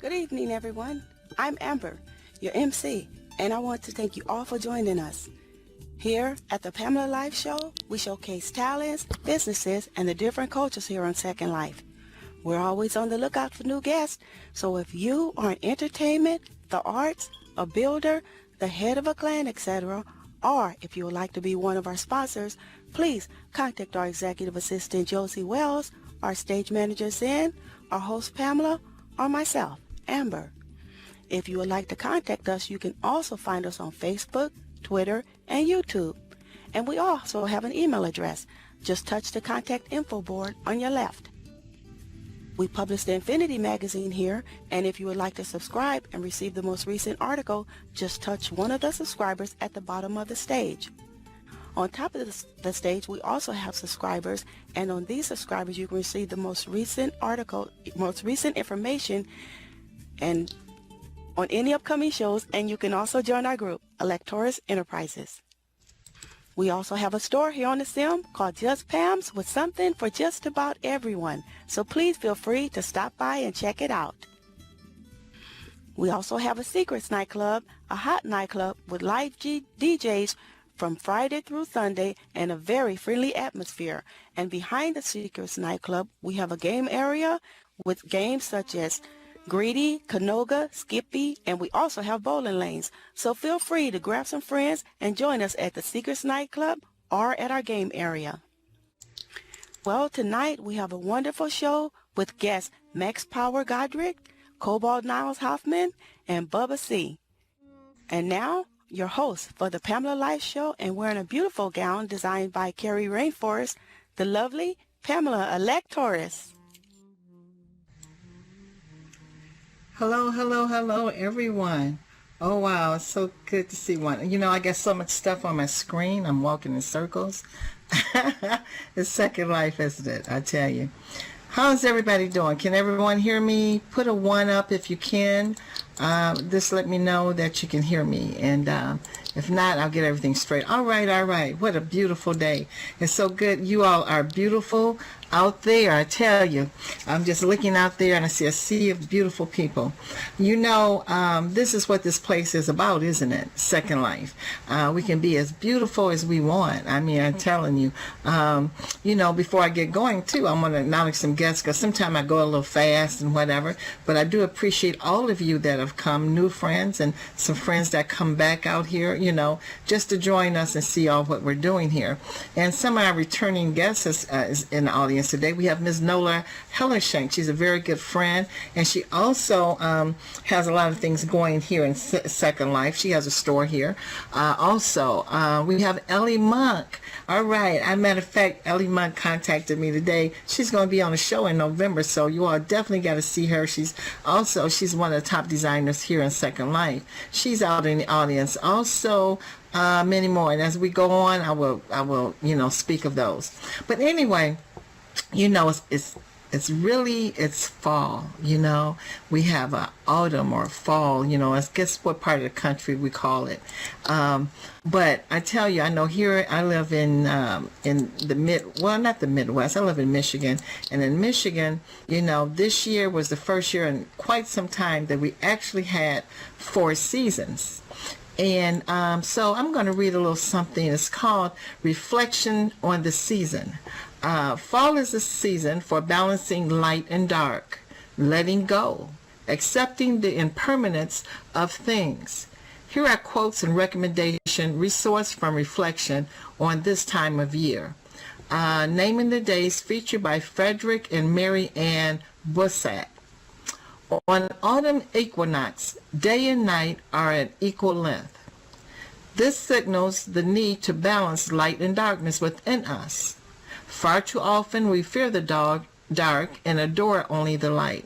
Good evening, everyone. I'm Amber, your MC, and I want to thank you all for joining us. Here at the Pamela Life Show, we showcase talents, businesses, and the different cultures here on Second Life. We're always on the lookout for new guests, so if you are in entertainment, the arts, a builder, the head of a clan, etc., or if you would like to be one of our sponsors, please contact our executive assistant Josie Wells, our stage manager Zen, our host Pamela, or myself, Amber. If you would like to contact us, you can also find us on Facebook, Twitter, and YouTube. And we also have an email address. Just touch the contact info board on your left. We publish the Infinity magazine here, and if you would like to subscribe and receive the most recent article, just touch one of the subscribers at the bottom of the stage. On top of the stage, we also have subscribers, and on these subscribers, you can receive the most recent article, most recent information, and on any upcoming shows, and you can also join our group, Electoris Enterprises. We also have a store here on the Sim called Just Pam's with something for just about everyone. So please feel free to stop by and check it out. We also have a Secrets nightclub, a hot nightclub with live DJs from Friday through Sunday and a very friendly atmosphere. And behind the Secrets nightclub, we have a game area with games such as Greedy, Canoga, Skippy, and we also have bowling lanes. So feel free to grab some friends and join us at the Secrets nightclub or at our game area. Well, tonight we have a wonderful show with guests Max Power Godric, Cobalt Niles Hoffman, and Bubba C. And now, your host for the Pamela Life Show, and wearing a beautiful gown designed by Carrie Rainforest, the lovely Pamela Electoris. Hello, hello, hello, everyone. Oh, wow, it's so good to see one. You know, I got so much stuff on my screen. I'm walking in circles. It's Second Life, isn't it? I tell you. How's everybody doing? Can everyone hear me? Put a 1 up if you can. Just let me know that you can hear me. And if not, I'll get everything straight. All right, all right. What a beautiful day. It's so good. You all are beautiful out there, I tell you. I'm just looking out there and I see a sea of beautiful people. You know, this is what this place is about, isn't it? Second Life. We can be as beautiful as we want. I mean, I'm telling you. You know, before I get going, too, I'm going to acknowledge some guests because sometimes I go a little fast and whatever. But I do appreciate all of you that have come, new friends and some friends that come back out here, you know, just to join us and see all what we're doing here. And some of our returning guests is in the audience today. We have Ms. Nola Hellershank. She's a very good friend, and she also has a lot of things going here in Second Life. She has a store here. Also, we have Ellie Monk. All right. As a matter of fact, Ellie Monk contacted me today. She's going to be on a show in November, so you all definitely got to see her. She's one of the top designers here in Second Life. She's out in the audience. Also, many more. And as we go on, I will, you know, speak of those. But anyway, you know, it's really fall, you know. We have autumn or fall, you know. I guess what part of the country we call it. But I tell you, I know here I live in the not the Midwest. I live in Michigan, and in Michigan, you know, this year was the first year in quite some time that we actually had 4 seasons. And so I'm going to read a little something. It's called Reflection on the Season. Fall is a season for balancing light and dark, letting go, accepting the impermanence of things. Here are quotes and recommendation resource from reflection on this time of year. Naming the days featured by Frederick and Mary Ann Bussat. On autumn equinox, day and night are at equal length. This signals the need to balance light and darkness within us. Far too often we fear the dark and adore only the light.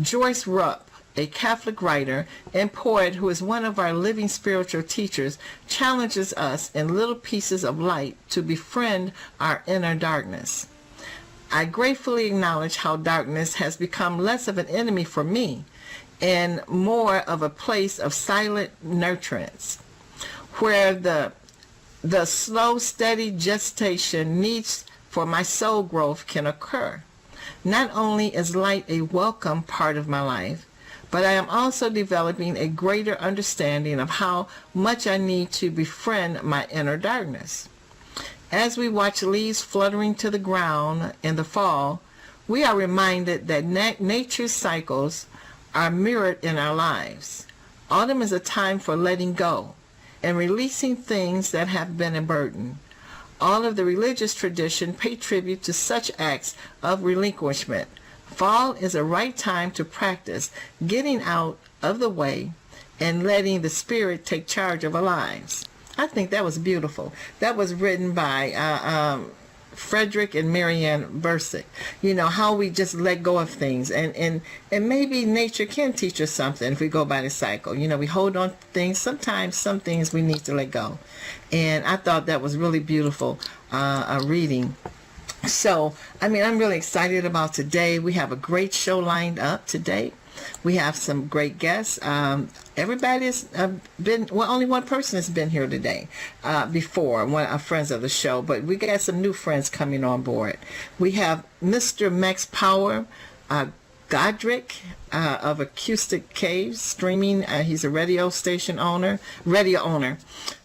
Joyce Rupp, a Catholic writer and poet who is one of our living spiritual teachers, challenges us in little pieces of light to befriend our inner darkness. I gratefully acknowledge how darkness has become less of an enemy for me and more of a place of silent nurturance, where the slow, steady gestation needs for my soul growth can occur. Not only is light a welcome part of my life, but I am also developing a greater understanding of how much I need to befriend my inner darkness. As we watch leaves fluttering to the ground in the fall, we are reminded that nature's cycles are mirrored in our lives. Autumn is a time for letting go and releasing things that have been a burden. All of the religious tradition pay tribute to such acts of relinquishment. Fall is a right time to practice getting out of the way and letting the spirit take charge of our lives. I think that was beautiful. That was written by Frederick and Marianne Bursick. You know, how we just let go of things. And maybe nature can teach us something if we go by the cycle. You know, we hold on to things. Sometimes some things we need to let go. And I thought that was really beautiful reading. So, I mean, I'm really excited about today. We have a great show lined up today. We have some great guests. Everybody's been, well, only one person has been here today before, one of our friends of the show, but we got some new friends coming on board. We have Mr. Max Power Godric of Acoustic Caves streaming. He's a radio owner.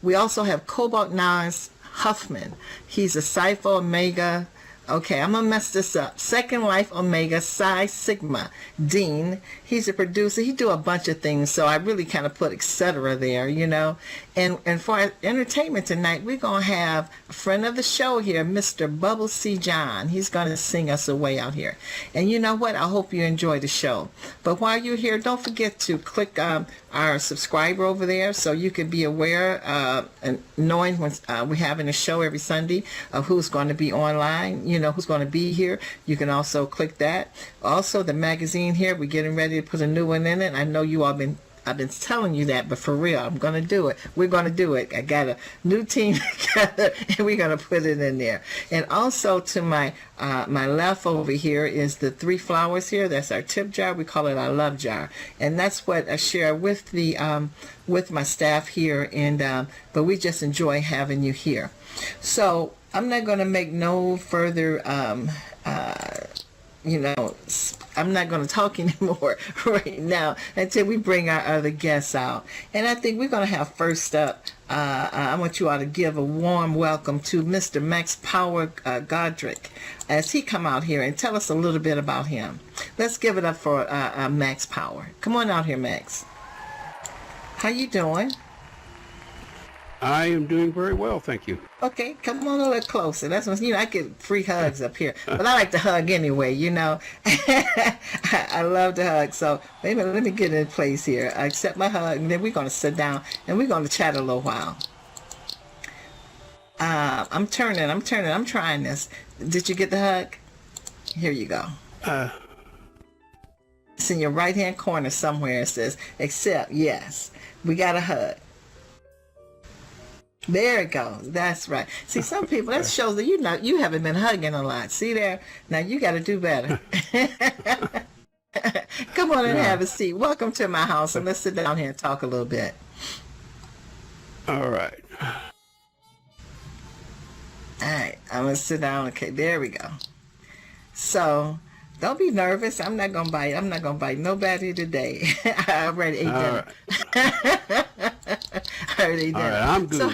We also have Cobalt Nas Huffman. He's a Cypher Omega. Okay, I'm going to mess this up. Second Life Omega Psi Sigma Dean. He's a producer. He do a bunch of things, so I really kind of put etc. there, you know. And for our entertainment tonight, we're going to have a friend of the show here, Mr. Bubble C. John. He's going to sing us away out here. And you know what? I hope you enjoy the show. But while you're here, don't forget to click our subscriber over there so you can be aware and knowing when we're having a show every Sunday of who's going to be online, you know, who's going to be here. You can also click that. Also, the magazine here, we're getting ready to put a new one in it. I know you all I've been telling you that, but for real, I'm going to do it. We're going to do it. I got a new team together, and we're going to put it in there. And also to my left over here is the 3 flowers here. That's our tip jar. We call it our love jar. And that's what I share with the with my staff here. And but we just enjoy having you here. So I'm not going to make no further you know, I'm not going to talk anymore right now until we bring our other guests out. And I think we're going to have first up, I want you all to give a warm welcome to Mr. Max Power Godric as he come out here and tell us a little bit about him. Let's give it up for Max Power. Come on out here, Max. How you doing? I am doing very well, thank you. Okay, come on a little closer. That's when, you know, I get free hugs up here. But I like to hug anyway, you know. I love to hug. So maybe let me get in place here. I accept my hug, and then we're going to sit down, and we're going to chat a little while. I'm trying this. Did you get the hug? Here you go. It's in your right-hand corner somewhere. It says, accept, yes. We got a hug. There it goes. That's right. See, some people, that shows that you haven't been hugging a lot. See there? Now you got to do better. Come on and have a seat. Welcome to my house, and let's sit down here and talk a little bit. All right. All right. I'm going to sit down. Okay, there we go. So, don't be nervous. I'm not going to bite. I'm not going to bite nobody today. I already ate dinner. Right. All right, I'm good. So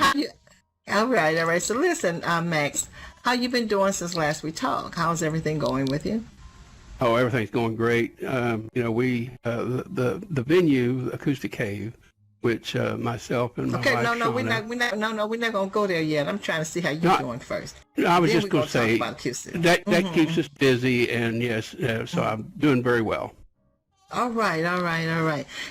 all right. So listen, Max, how you been doing since last we talked? How's everything going with you? Oh, everything's going great. You know, we the venue, Acoustic Cave, which myself and my wife. Okay, we're not gonna go there yet. I'm trying to see how you're doing first. I was Then just going to say that keeps us busy, and yes, so I'm doing very well. All right.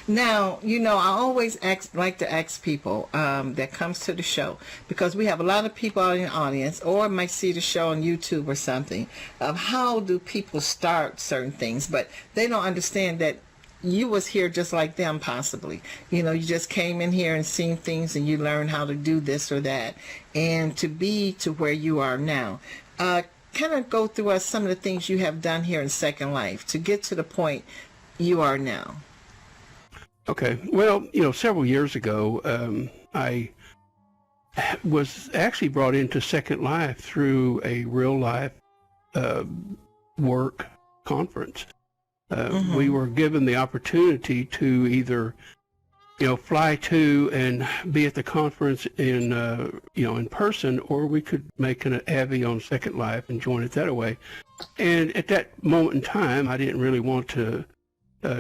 Now, you know, I always like to ask people that comes to the show, because we have a lot of people out in the audience or might see the show on YouTube or something, of how do people start certain things, but they don't understand that you was here just like them possibly. You know, you just came in here and seen things and you learned how to do this or that, and to be to where you are now. Kind of go through some of the things you have done here in Second Life to get to the point you are now. Okay. Well, you know, several years ago, I was actually brought into Second Life through a real life work conference. We were given the opportunity to either, fly to and be at the conference in person, or we could make an Avi on Second Life and join it that way. And at that moment in time, I didn't really want to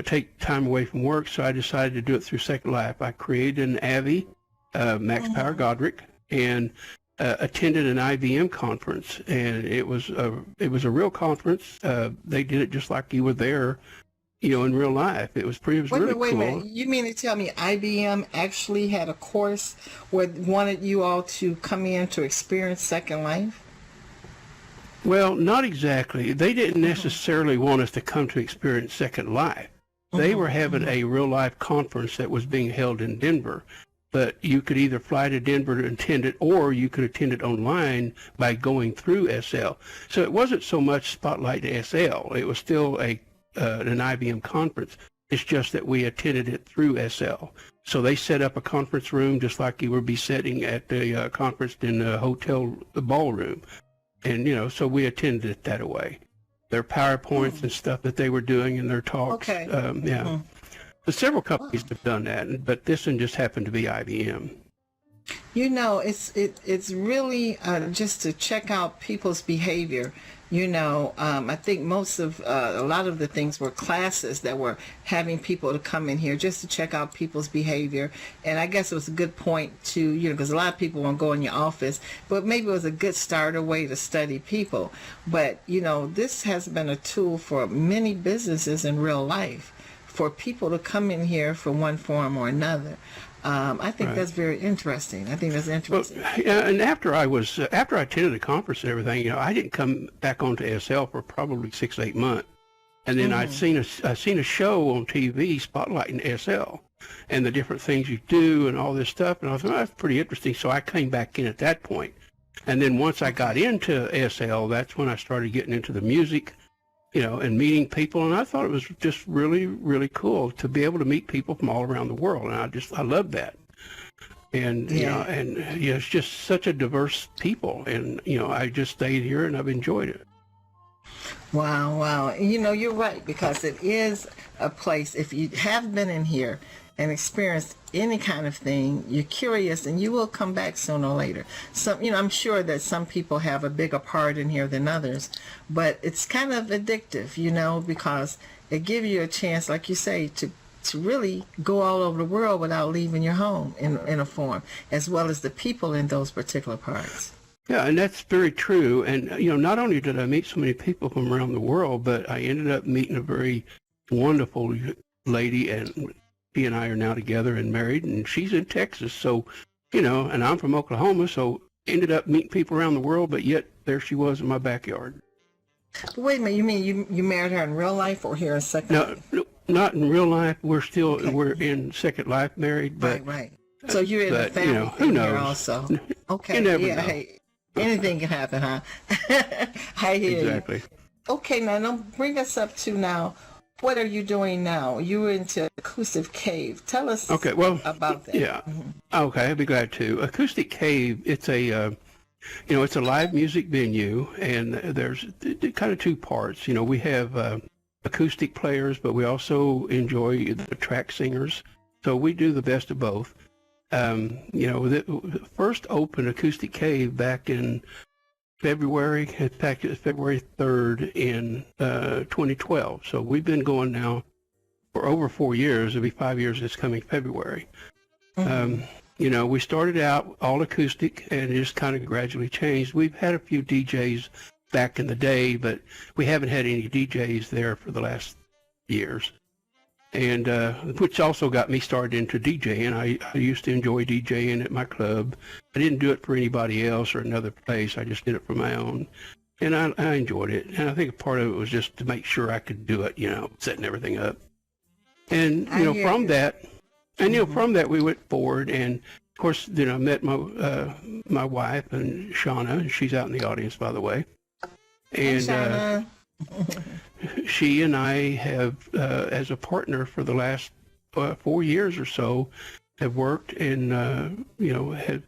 take time away from work, so I decided to do it through Second Life. I created an Avi, Max Power Godric, and attended an IBM conference, and it was a real conference. They did it just like you were there, in real life. It was really cool. Wait a minute. You mean to tell me IBM actually had a course where wanted you all to come in to experience Second Life? Well, not exactly. They didn't necessarily want us to come to experience Second Life. They were having a real-life conference that was being held in Denver. But you could either fly to Denver to attend it, or you could attend it online by going through SL. So it wasn't so much Spotlight to SL. It was still an IBM conference. It's just that we attended it through SL. So they set up a conference room just like you would be sitting at the conference in a hotel ballroom. And, so we attended it that way. Their PowerPoints and stuff that they were doing in their talks. Okay. Yeah. But several companies have done that, but this one just happened to be IBM. It's really just to check out people's behavior. I think a lot of the things were classes that were having people to come in here just to check out people's behavior. And I guess it was a good point to, because a lot of people won't go in your office, but maybe it was a good starter way to study people. But, this has been a tool for many businesses in real life, for people to come in here for one form or another. I think that's very interesting. I think that's interesting. Well, yeah, and after I attended the conference and everything, I didn't come back onto SL for probably 6 to 8 months. And then I seen a show on TV spotlighting SL and the different things you do and all this stuff, and I thought, that's pretty interesting. So I came back in at that point. And then once I got into SL, that's when I started getting into the music, and meeting people. And I thought it was just really, really cool to be able to meet people from all around the world. And I loved that. And, it's just such a diverse people. And, I just stayed here and I've enjoyed it. Wow. You're right, because it is a place, if you have been in here and experienced any kind of thing, you're curious and you will come back sooner or later. I'm sure that some people have a bigger part in here than others, but it's kind of addictive, because it gives you a chance, like you say, to really go all over the world without leaving your home in a form, as well as the people in those particular parts. Yeah, and that's very true. And, not only did I meet so many people from around the world, but I ended up meeting a very wonderful lady, and she and I are now together and married, and she's in Texas. So, and I'm from Oklahoma, so ended up meeting people around the world, but yet there she was in my backyard. Wait a minute, you mean you married her in real life or here in Second Life? No, not in real life. We're in Second Life married, but right. So you're in the family who knows? Here also. Okay, you never know. Hey, anything can happen, huh? I hear exactly. You. Okay, now bring us up to now. What are you doing now? You're into Acoustic Cave. Tell us about that. Yeah. Okay, I'd be glad to. Acoustic Cave, it's a it's a live music venue, and there's kind of two parts. We have acoustic players, but we also enjoy the track singers. So we do the best of both. The first opened Acoustic Cave back in February 3rd in 2012. So we've been going now for over 4 years. It'll be 5 years this coming February. We started out all acoustic and it just kind of gradually changed. We've had a few DJs back in the day, but we haven't had any DJs there for the last years. And which also got me started into DJing. I used to enjoy DJing at my club. I didn't do it for anybody else or another place. I just did it for my own. And I enjoyed it. And I think a part of it was just to make sure I could do it, setting everything up. And, from that we went forward. And, of course, I met my wife, and Shauna, and she's out in the audience, by the way. And she and I have, as a partner for the last 4 years or so, have worked and, have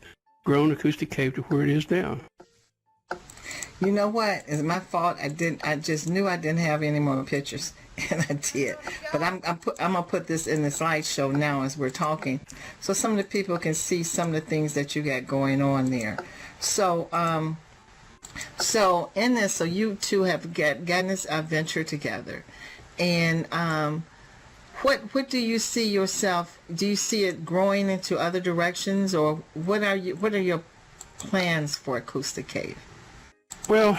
grown Acoustic Cave to where it is now. You know what? It's my fault. I just knew I didn't have any more pictures. and I did. But I'm gonna put this in the slideshow now as we're talking, so some of the people can see some of the things that you got going on there. So so in this, so you two have gotten this venture together, and what do you see yourself? Do you see it growing into other directions, or what are your plans for Acoustic Cave? Well,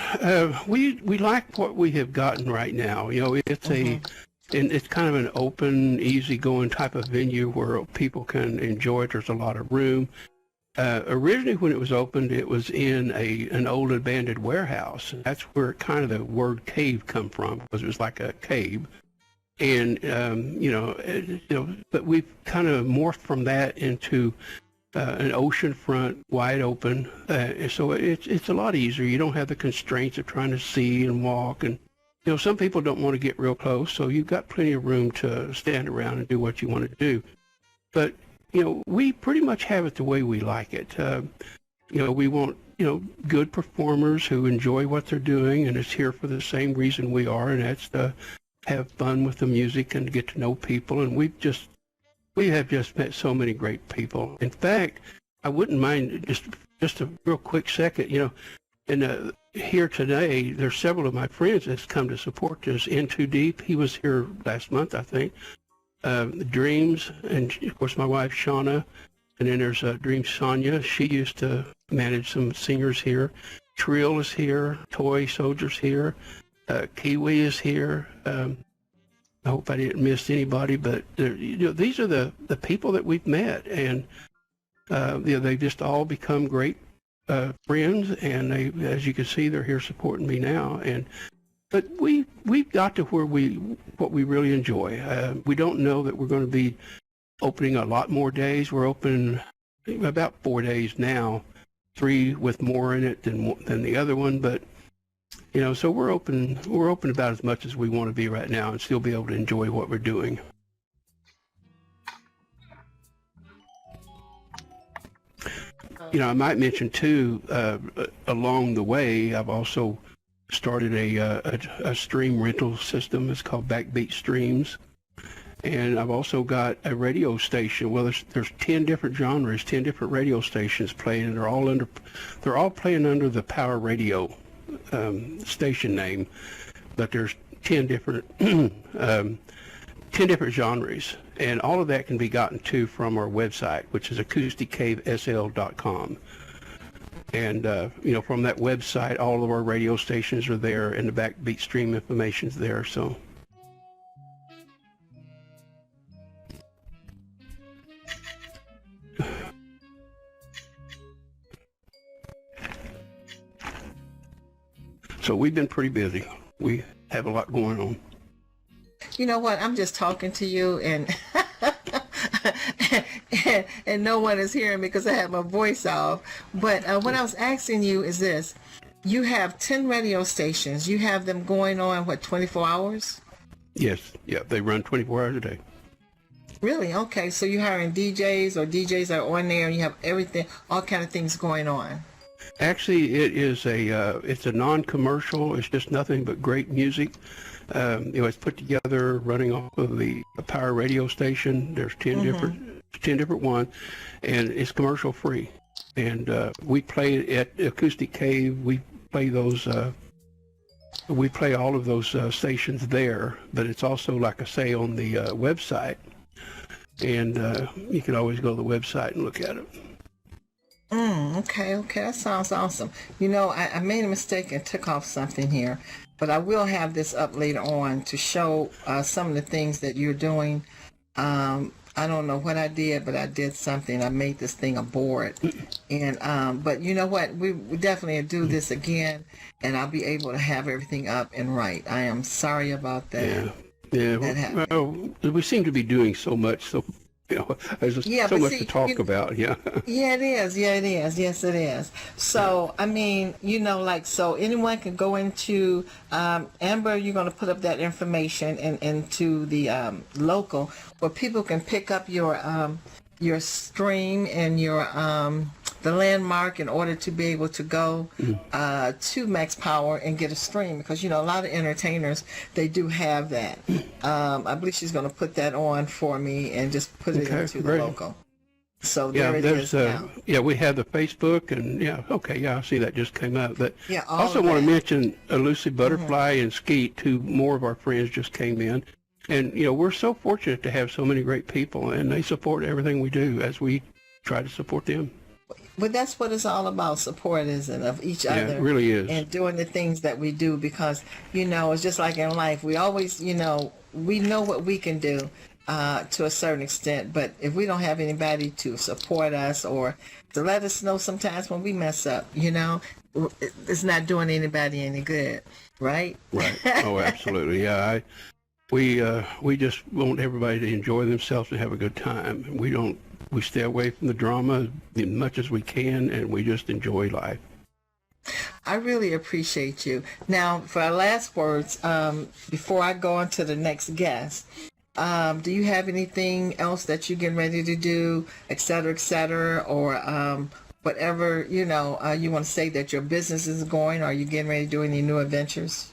we like what we have gotten right now. You know, it's it's kind of an open, easygoing type of venue where people can enjoy it. There's a lot of room. Originally, when it was opened, it was in an old abandoned warehouse. That's where kind of the word cave come from, because it was like a cave. And but we've kind of morphed from that into an oceanfront, wide open. So it's a lot easier. You don't have the constraints of trying to see and walk, and some people don't want to get real close. So you've got plenty of room to stand around and do what you want to do. But we pretty much have it the way we like it. We want, good performers who enjoy what they're doing and is here for the same reason we are, and that's to have fun with the music and get to know people. And we have just met so many great people. In fact, I wouldn't mind just a real quick second, and here today, there's several of my friends that's come to support this. In Too Deep, he was here last month, I think. Dreams, and of course my wife Shauna, and then there's Dreams Sonia. She used to manage some singers here. Trill is here. Toy Soldier's here. Kiwi is here. I hope I didn't miss anybody, but these are the people that we've met, and they've just all become great friends, and they, as you can see, they're here supporting me now. But we've got to what we really enjoy. We don't know that we're going to be opening a lot more days. We're open about 4 days now, 3 with more in it than the other one. But so we're open about as much as we want to be right now, and still be able to enjoy what we're doing. I might mention too, along the way, I've also started a stream rental system. It's called Backbeat Streams, and I've also got a radio station. Well, there's 10 different genres, 10 different radio stations playing, and they're all playing under the Power Radio station name, but there's 10 different 10 different genres, and all of that can be gotten to from our website, which is acousticcavesl.com. And, from that website, all of our radio stations are there, and the Backbeat Stream information's there, so. So we've been pretty busy. We have a lot going on. You know what? I'm just talking to you, and and no one is hearing me because I have my voice off. But what I was asking you is this. You have 10 radio stations. You have them going on, 24 hours? Yes. Yeah, they run 24 hours a day. Really? Okay. So you're hiring DJs, or DJs are on there, and you have everything, all kind of things going on. Actually, it's a non-commercial. It's just nothing but great music. It's put together, running off of the Power Radio station. There's 10 different ones, and it's commercial free. And we play at Acoustic Cave. We play those. We play all of those stations there, but it's also, like I say, on the website. And you can always go to the website and look at it. Okay, that sounds awesome. I made a mistake and took off something here, but I will have this up later on to show some of the things that you're doing. I don't know what I did, but I did something. I made this thing a board. And but you know what? We definitely do this again, and I'll be able to have everything up and right. I am sorry about that. Yeah. Well, we seem to be doing so much, so there's just so much to talk about. Yeah, it is. Yes, it is. So I mean, so anyone can go into Amber, you're going to put up that information into the local, where people can pick up your stream and your the landmark in order to be able to go to Max Power and get a stream, because a lot of entertainers, they do have that. I believe she's going to put that on for me and just put it into the logo. So there it is now. We have the Facebook, and I see that just came up. But I all also of want to that. mention Lucy Butterfly and Skeet, two more of our friends just came in. And, we're so fortunate to have so many great people, and they support everything we do as we try to support them. But that's what it's all about, support, isn't it, of each other. Yeah, it really is. And doing the things that we do, because, it's just like in life. We always, we know what we can do to a certain extent, but if we don't have anybody to support us or to let us know sometimes when we mess up, it's not doing anybody any good, right? Right. Oh, absolutely. Yeah. We just want everybody to enjoy themselves and have a good time. We stay away from the drama as much as we can, and we just enjoy life. I really appreciate you. Now, for our last words, before I go on to the next guest, do you have anything else that you're getting ready to do, et cetera, or whatever, you want to say that your business is going? Are you getting ready to do any new adventures?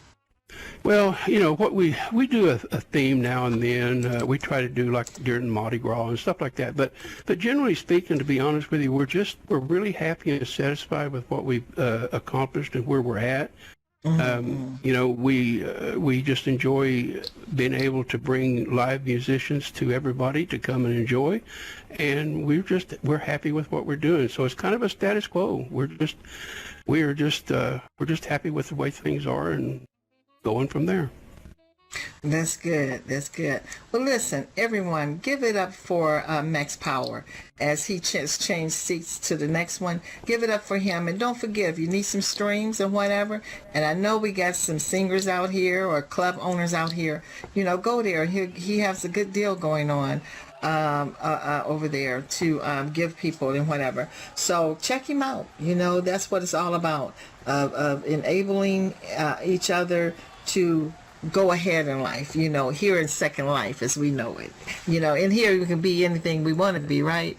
Well, what we do a theme now and then. We try to do like during Mardi Gras and stuff like that. But generally speaking, to be honest with you, we're really happy and satisfied with what we've accomplished and where we're at. We just enjoy being able to bring live musicians to everybody to come and enjoy, and we're happy with what we're doing. So it's kind of a status quo. We're just happy with the way things are and going from there. That's good. That's good. Well, listen, everyone, give it up for Max Power as he changed seats to the next one. Give it up for him. And don't forget, if you need some streams and whatever, and I know we got some singers out here or club owners out here, go there. He has a good deal going on over there to give people and whatever. So check him out. That's what it's all about, of enabling each other to go ahead in life, here in Second Life as we know it. In here we can be anything we want to be, right?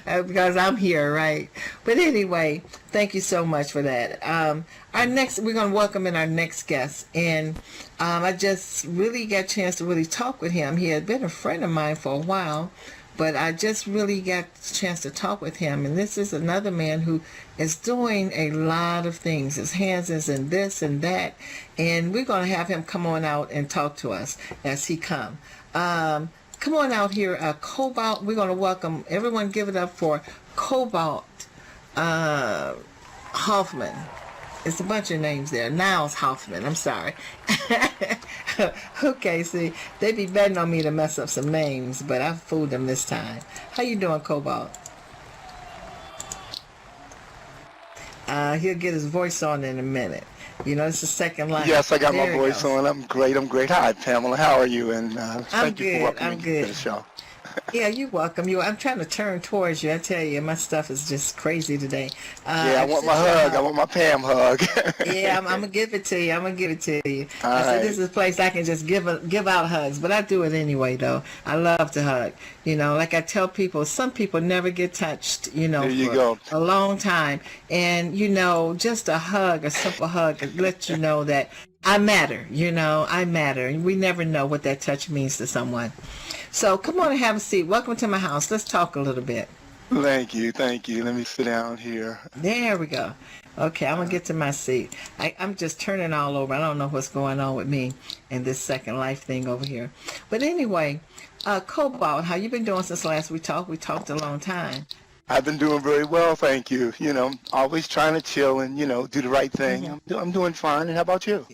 Because I'm here, right? But anyway, thank you so much for that. We're going to welcome in our next guest, and I just really got a chance to really talk with him. He had been a friend of mine for a while, but I just really got a chance to talk with him. And this is another man who is doing a lot of things. His hands is in this and that. And we're going to have him come on out and talk to us as he come. Come on out here, Cobalt. We're going to welcome everyone. Give it up for Cobalt Hoffman. It's a bunch of names there. Niles Hoffman. I'm sorry. Okay, see, they be betting on me to mess up some names, but I fooled them this time. How you doing, Cobalt? He'll get his voice on in a minute. It's the Second Life. Yes, I got There my he voice goes. on. I'm great. Hi, Pamela. How are you? And thank you for welcoming me to the show. Yeah, you're welcome. I'm trying to turn towards you. I tell you, my stuff is just crazy today. I want my hug. I want my Pam hug. Yeah, I'm gonna give it to you. I'm gonna give it to you. All I said right. this is a place I can just give out hugs, but I do it anyway though. I love to hug. Like I tell people, some people never get touched. There you for go. a long time, and just a hug, a simple hug, lets you know that I matter. I matter, and we never know what that touch means to someone. So come on and have a seat. Welcome to my house. Let's talk a little bit. Thank you. Let me sit down here. There we go. Okay, I'm going to get to my seat. I'm just turning all over. I don't know what's going on with me and this Second Life thing over here. But anyway, Cobalt, how you been doing since last we talked? We talked a long time. I've been doing very well, thank you. Always trying to chill and, do the right thing. Mm-hmm. I'm doing fine. And how about you?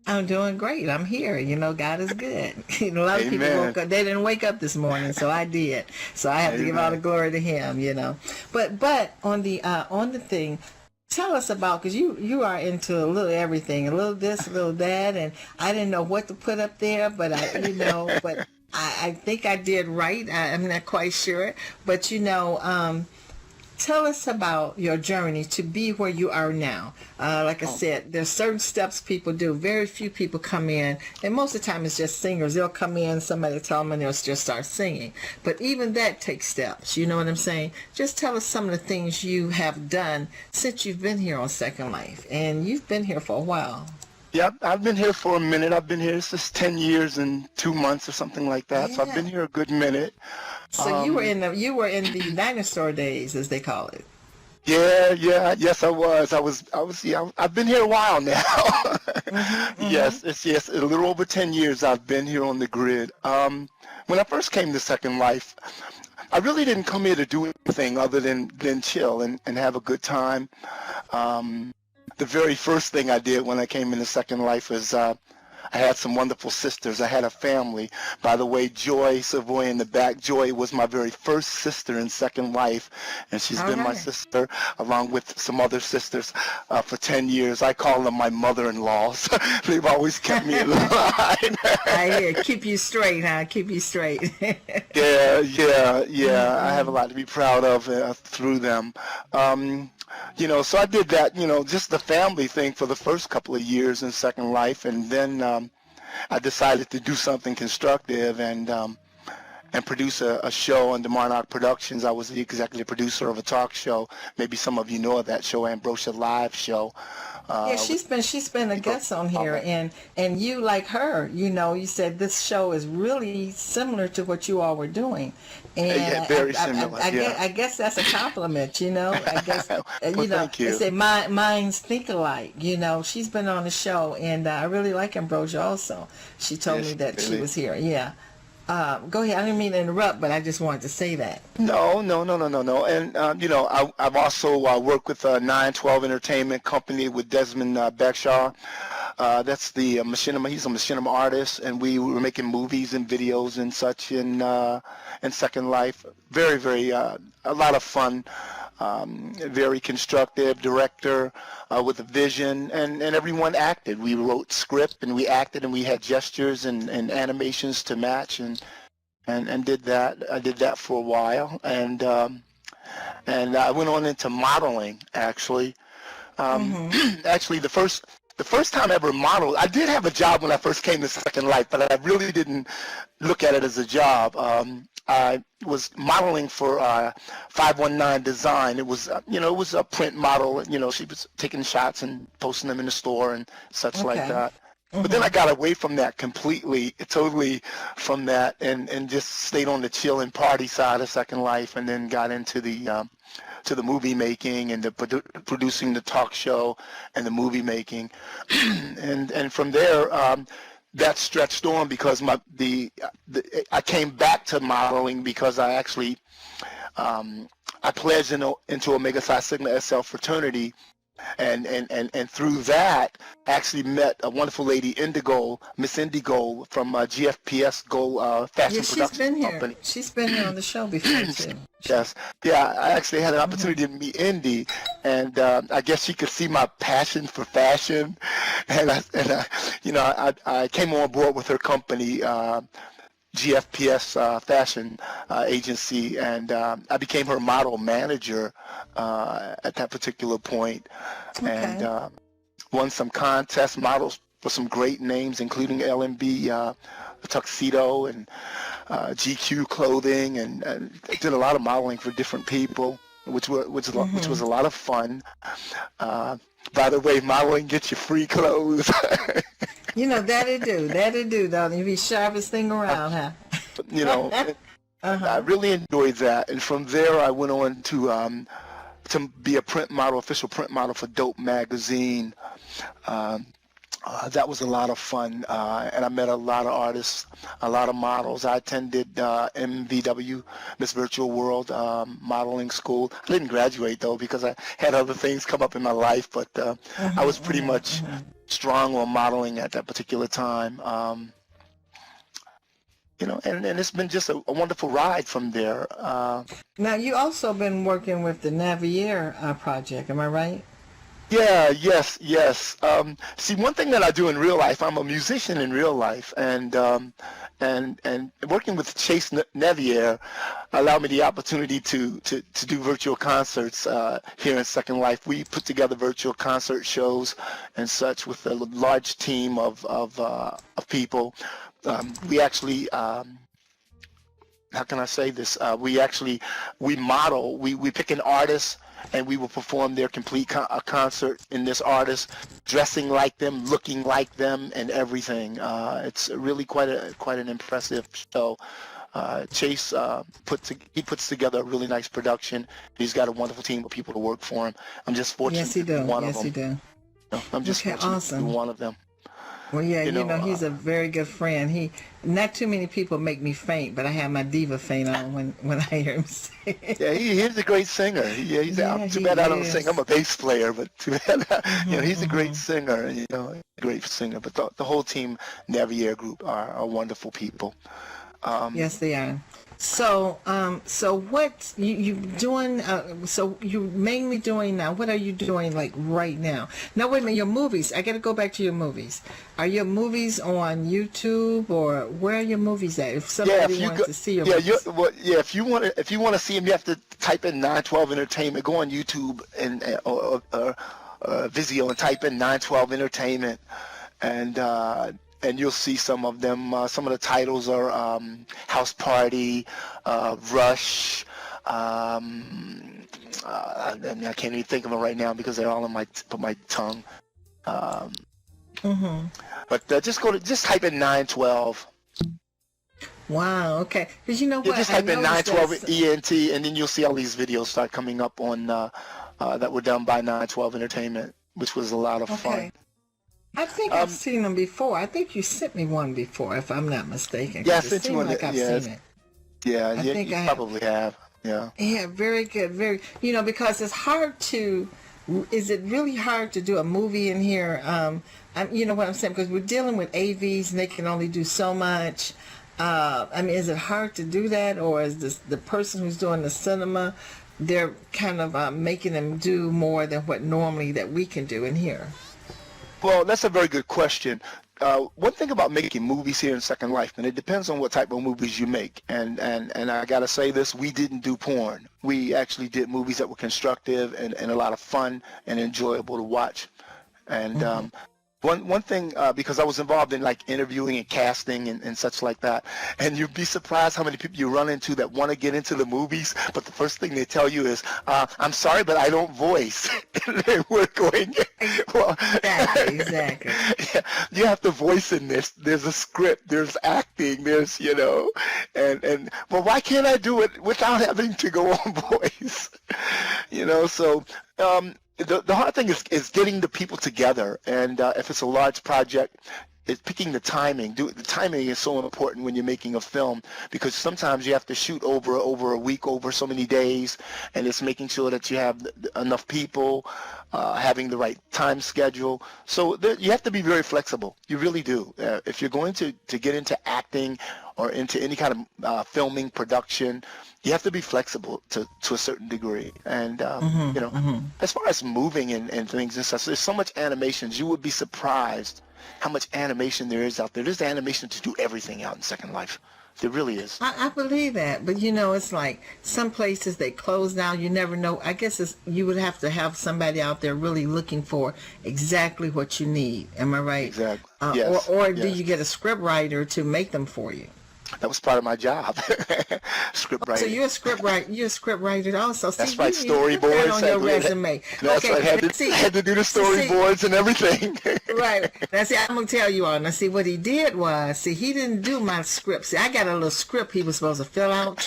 I'm doing great. I'm here. God is good. A lot of people Amen. woke up. They didn't wake up this morning, so I did. So I have to give all the glory to Him. But on the thing, tell us about, because you are into a little everything, a little this, a little that, and I didn't know what to put up there, but I think I did right. I'm not quite sure, but tell us about your journey to be where you are now. Like I said, there's certain steps people do. Very few people come in, and most of the time it's just singers. They'll come in, somebody tell them, and they'll just start singing. But even that takes steps. You know what I'm saying? Just tell us some of the things you have done since you've been here on Second Life, and you've been here for a while. Yeah, I've been here for a minute. I've been here since 10 years and 2 months or something like that. So I've been here a good minute. So you were in the dinosaur days, as they call it. Yeah, yes, I was. Yeah, I've been here a while now. Yes, it's a little over 10 years I've been here on the grid. When I first came to Second Life, I really didn't come here to do anything other than chill and have a good time. The very first thing I did when I came into Second Life was I had some wonderful sisters. I had a family. By the way, Joy Savoy in the back. Joy was my very first sister in Second Life, and she's been my sister along with some other sisters for 10 years. I call them my mother-in-laws. They've always kept me in line. I hear. Keep you straight, huh? Keep you straight. Yeah. I have a lot to be proud of through them. So I did that, just the family thing for the first couple of years in Second Life, and then I decided to do something constructive and produce a show under Monarch Productions. I was the executive producer of a talk show. Maybe some of you know of that show, Ambrosia Live Show. Yeah, she's been a guest on here, and you, like her, you said this show is really similar to what you all were doing, and very similar. I guess that's a compliment, I guess thank you. They say minds think alike. She's been on the show, and I really like Ambrosia also. She told me that she was here. Yeah. Go ahead. I didn't mean to interrupt, but I just wanted to say that. No. And, I've also worked with 912 Entertainment Company with Desmond Beckshaw. That's the machinima. He's a machinima artist, and we were making movies and videos and such in Second Life. Very, very, a lot of fun. Very constructive director with a vision, and everyone acted. We wrote script and we acted, and we had gestures and animations to match, and did that. I did that for a while, and I went on into modeling actually. Actually, the first time I ever modeled, I did have a job when I first came to Second Life, but I really didn't look at it as a job. I was modeling for 519 Design. It was, it was a print model. She was taking shots and posting them in the store and such like that. But then I got away from that totally from that, and just stayed on the chill and party side of Second Life, and then got into the to the movie making and the producing the talk show and the movie making, and from there. That stretched on because I came back to modeling because I actually I pledged into Omega Psi Sigma SL fraternity, and through that actually met a wonderful lady, Miss Indigo from GFPS Gold Fashion Production Company. She's been here on the show before too. Yes. Yeah, I actually had an opportunity to meet Indy, and I guess she could see my passion for fashion, and I came on board with her company, GFPS Fashion Agency, and I became her model manager at that particular point, and won some contest models for some great names, including LMB Tuxedo and GQ Clothing, and did a lot of modeling for different people, which was a lot of fun. By the way, modeling gets you free clothes. That'll do, don't you? Be sharpest thing around, huh? I really enjoyed that, and from there I went on to be a official print model for Dope Magazine. That was a lot of fun, and I met a lot of artists, a lot of models. I attended MVW, Miss Virtual World modeling school. I didn't graduate, though, because I had other things come up in my life, but I was pretty much strong on modeling at that particular time. And it's been just a wonderful ride from there. Now, you also been working with the Navier project, am I right? Yes. See, one thing that I do in real life, I'm a musician in real life, and working with Chase Nevier allowed me the opportunity to do virtual concerts here in Second Life. We put together virtual concert shows and such with a large team of people. We actually. How can I say this? We model, we pick an artist and we will perform their complete concert in this artist, dressing like them, looking like them, and everything. It's really quite an impressive show. Chase puts together a really nice production. He's got a wonderful team of people to work for him. I'm just fortunate Yes, he to be do. one Yes, of he them. do. I'm just Okay, fortunate awesome. to be one of them. Well, yeah, You know, he's a very good friend. Not too many people make me faint, but I have my diva faint on when I hear him sing. Yeah, he's a great singer. Too he bad I don't is. sing. I'm a bass player, but too bad. He's a Mm-hmm. great singer. A great singer. But the whole team, Navier Group, are wonderful people. Yes, they are. So what you doing? So you mainly doing now? What are you doing like right now? Now wait a minute. Your movies. I got to go back to your movies. Are your movies on YouTube or where are your movies at? If somebody wants to see your movies. If you want to see him, you have to type in 912 Entertainment. Go on YouTube or Vizio and type in 912 Entertainment, and you'll see some of them. Some of the titles are House Party, Rush. I can't even think of them right now because they're all on my tip of my tongue. But just type in 912. Wow. Okay. Because you know You what? just I type in noticed 912 that- ENT, and then you'll see all these videos start coming up on that were done by 912 Entertainment, which was a lot of fun. Okay. I think I've seen them before. I think you sent me one before, if I'm not mistaken. 'cause Yeah, I it sent you seemed one. like I've Yeah, seen it. yeah, I think you I have. probably have. Yeah. Yeah, very good. Very, because it's hard to. Is it really hard to do a movie in here? You know what I'm saying? Because we're dealing with AVs and they can only do so much. Is it hard to do that, or is the person who's doing the cinema, they're kind of making them do more than what normally that we can do in here? Well, that's a very good question. One thing about making movies here in Second Life, and it depends on what type of movies you make. And I gotta say this: we didn't do porn. We actually did movies that were constructive and a lot of fun and enjoyable to watch. And one thing, because I was involved in like interviewing and casting and such like that, and you'd be surprised how many people you run into that want to get into the movies, but the first thing they tell you is, I'm sorry, but I don't voice. And we're going, well, Exactly. yeah, you have to voice in this. There's a script, there's acting, there's, and well, why can't I do it without having to go on voice? So the hard thing is getting the people together, and if it's a large project, it's picking the timing. The timing is so important when you're making a film, because sometimes you have to shoot over a week, over so many days, and it's making sure that you have enough people, having the right time schedule. So you have to be very flexible. You really do. If you're going to get into acting or into any kind of filming production, you have to be flexible to a certain degree. And, as far as moving and things and such, there's so much animations. You would be surprised how much animation there is out there. There's animation to do everything out in Second Life. There really is. I believe that, but it's like some places they close down. You never know. I guess you would have to have somebody out there really looking for exactly what you need. Am I right? Exactly. Yes. Or do Yes. you get a script writer to make them for you? That was part of my job, script writing. So you're a script writer. You're a script writer also. That's See, right, you put that storyboards. on your resume. That's Okay, right. I had to do the storyboards and everything. Right. Now, see, I'm going to tell you all. Now, see, what he did was, he didn't do my script. See, I got a little script he was supposed to fill out, but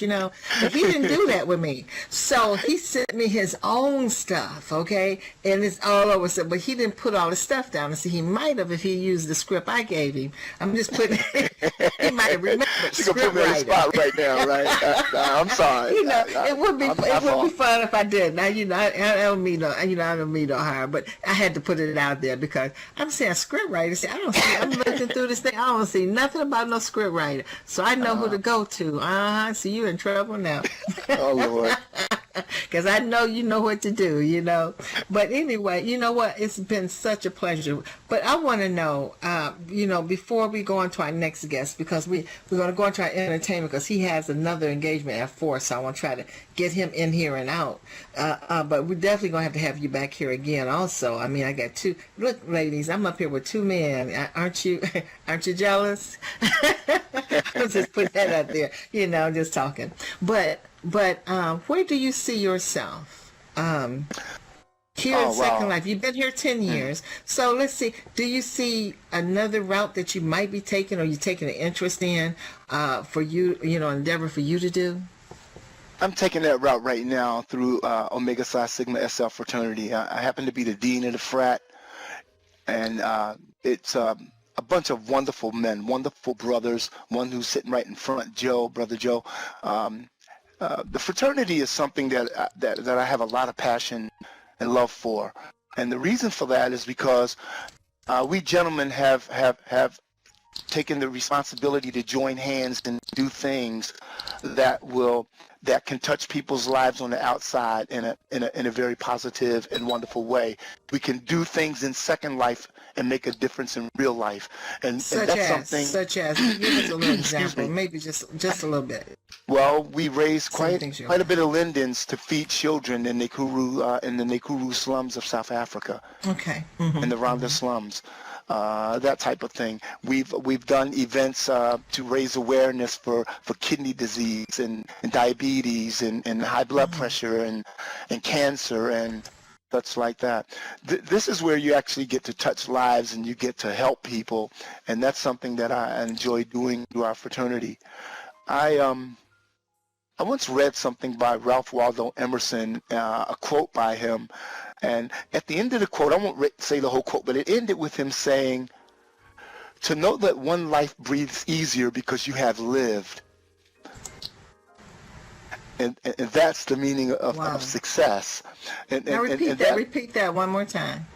he didn't do that with me. So he sent me his own stuff, okay? And it's all over. So, but he didn't put all the stuff down. And see, he might have if he used the script I gave him. I'm just putting, he might have remembered You're going to put me on the script spot right now, right? I'm sorry. it would be fun if I did. Now, I don't mean no harm, but I had to put it out there because I'm saying script writer. See, I'm looking through this thing. I don't see nothing about no script writer, so I know who to go to. So you in trouble now. Oh Lord. because I know you know what to do, you know. But anyway, you know what? It's been such a pleasure. But I want to know, you know, before we go on to our next guest, because we're going to go into our entertainment, because he has another engagement at 4, so I want to try to get him in here and out. But we're definitely going to have you back here again also. I mean, I got 2. Look, ladies, I'm up here with 2 men. Aren't you aren't you jealous? I'll just put that out there. You know, just talking. But where do you see yourself here in Second Life? You've been here 10 years. So let's see. Do you see another route that you might be taking, or you taking an interest in for you, you know, endeavor for you to do? I'm taking that route right now through Omega Psi Sigma SL fraternity. I happen to be the dean of the frat, and it's a bunch of wonderful men, wonderful brothers. One who's sitting right in front, Joe, brother Joe. The fraternity is something that I have a lot of passion and love for, and the reason for that is because we gentlemen have taken the responsibility to join hands and do things that can touch people's lives on the outside in a very positive and wonderful way. We can do things in Second Life and make a difference in real life, and that's something. Such as, give us a little example, maybe just a little bit. Well, we raised quite a bit of lindens to feed children in the Nakuru slums of South Africa. Okay. In the Rwanda slums. That type of thing. We've done events to raise awareness for kidney disease and diabetes and high blood pressure and cancer and such like that. This is where you actually get to touch lives and you get to help people, and that's something that I enjoy doing through our fraternity. I once read something by Ralph Waldo Emerson, a quote by him, and at the end of the quote, I won't say the whole quote, but it ended with him saying, "To know that one life breathes easier because you have lived." And that's the meaning of success. Now repeat that one more time.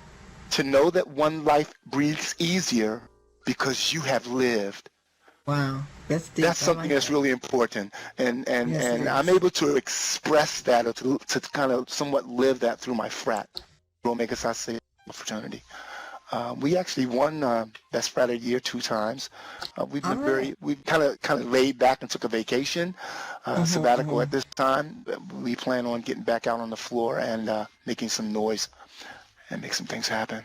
To know that one life breathes easier because you have lived. Wow, that's deep. That's something that's really important, and yes, I'm able to express that, or to kind of somewhat live that through my frat, Omega Psi Sigma fraternity. We actually won Best Frat of the Year 2 times. We've been we kind of laid back and took a vacation, sabbatical at this time. We plan on getting back out on the floor and making some noise and make some things happen.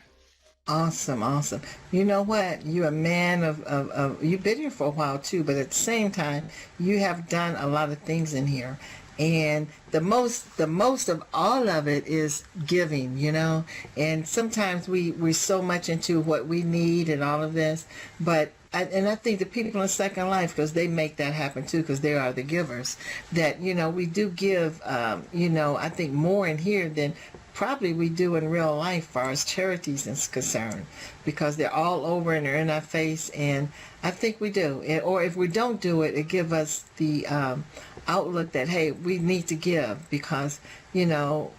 Awesome. You know what? You're a man of you've been here for a while too, but at the same time, you have done a lot of things in here. And the most of all of it is giving, you know. And sometimes we're so much into what we need and all of this, but I think the people in Second Life, because they make that happen too, because they are the givers, that, you know, we do give, you know, I think more in here than probably we do in real life as far as charities is concerned, because they're all over and they're in our face, and I think we do. Or if we don't do it, it gives us the outlook that, hey, we need to give, because, you know,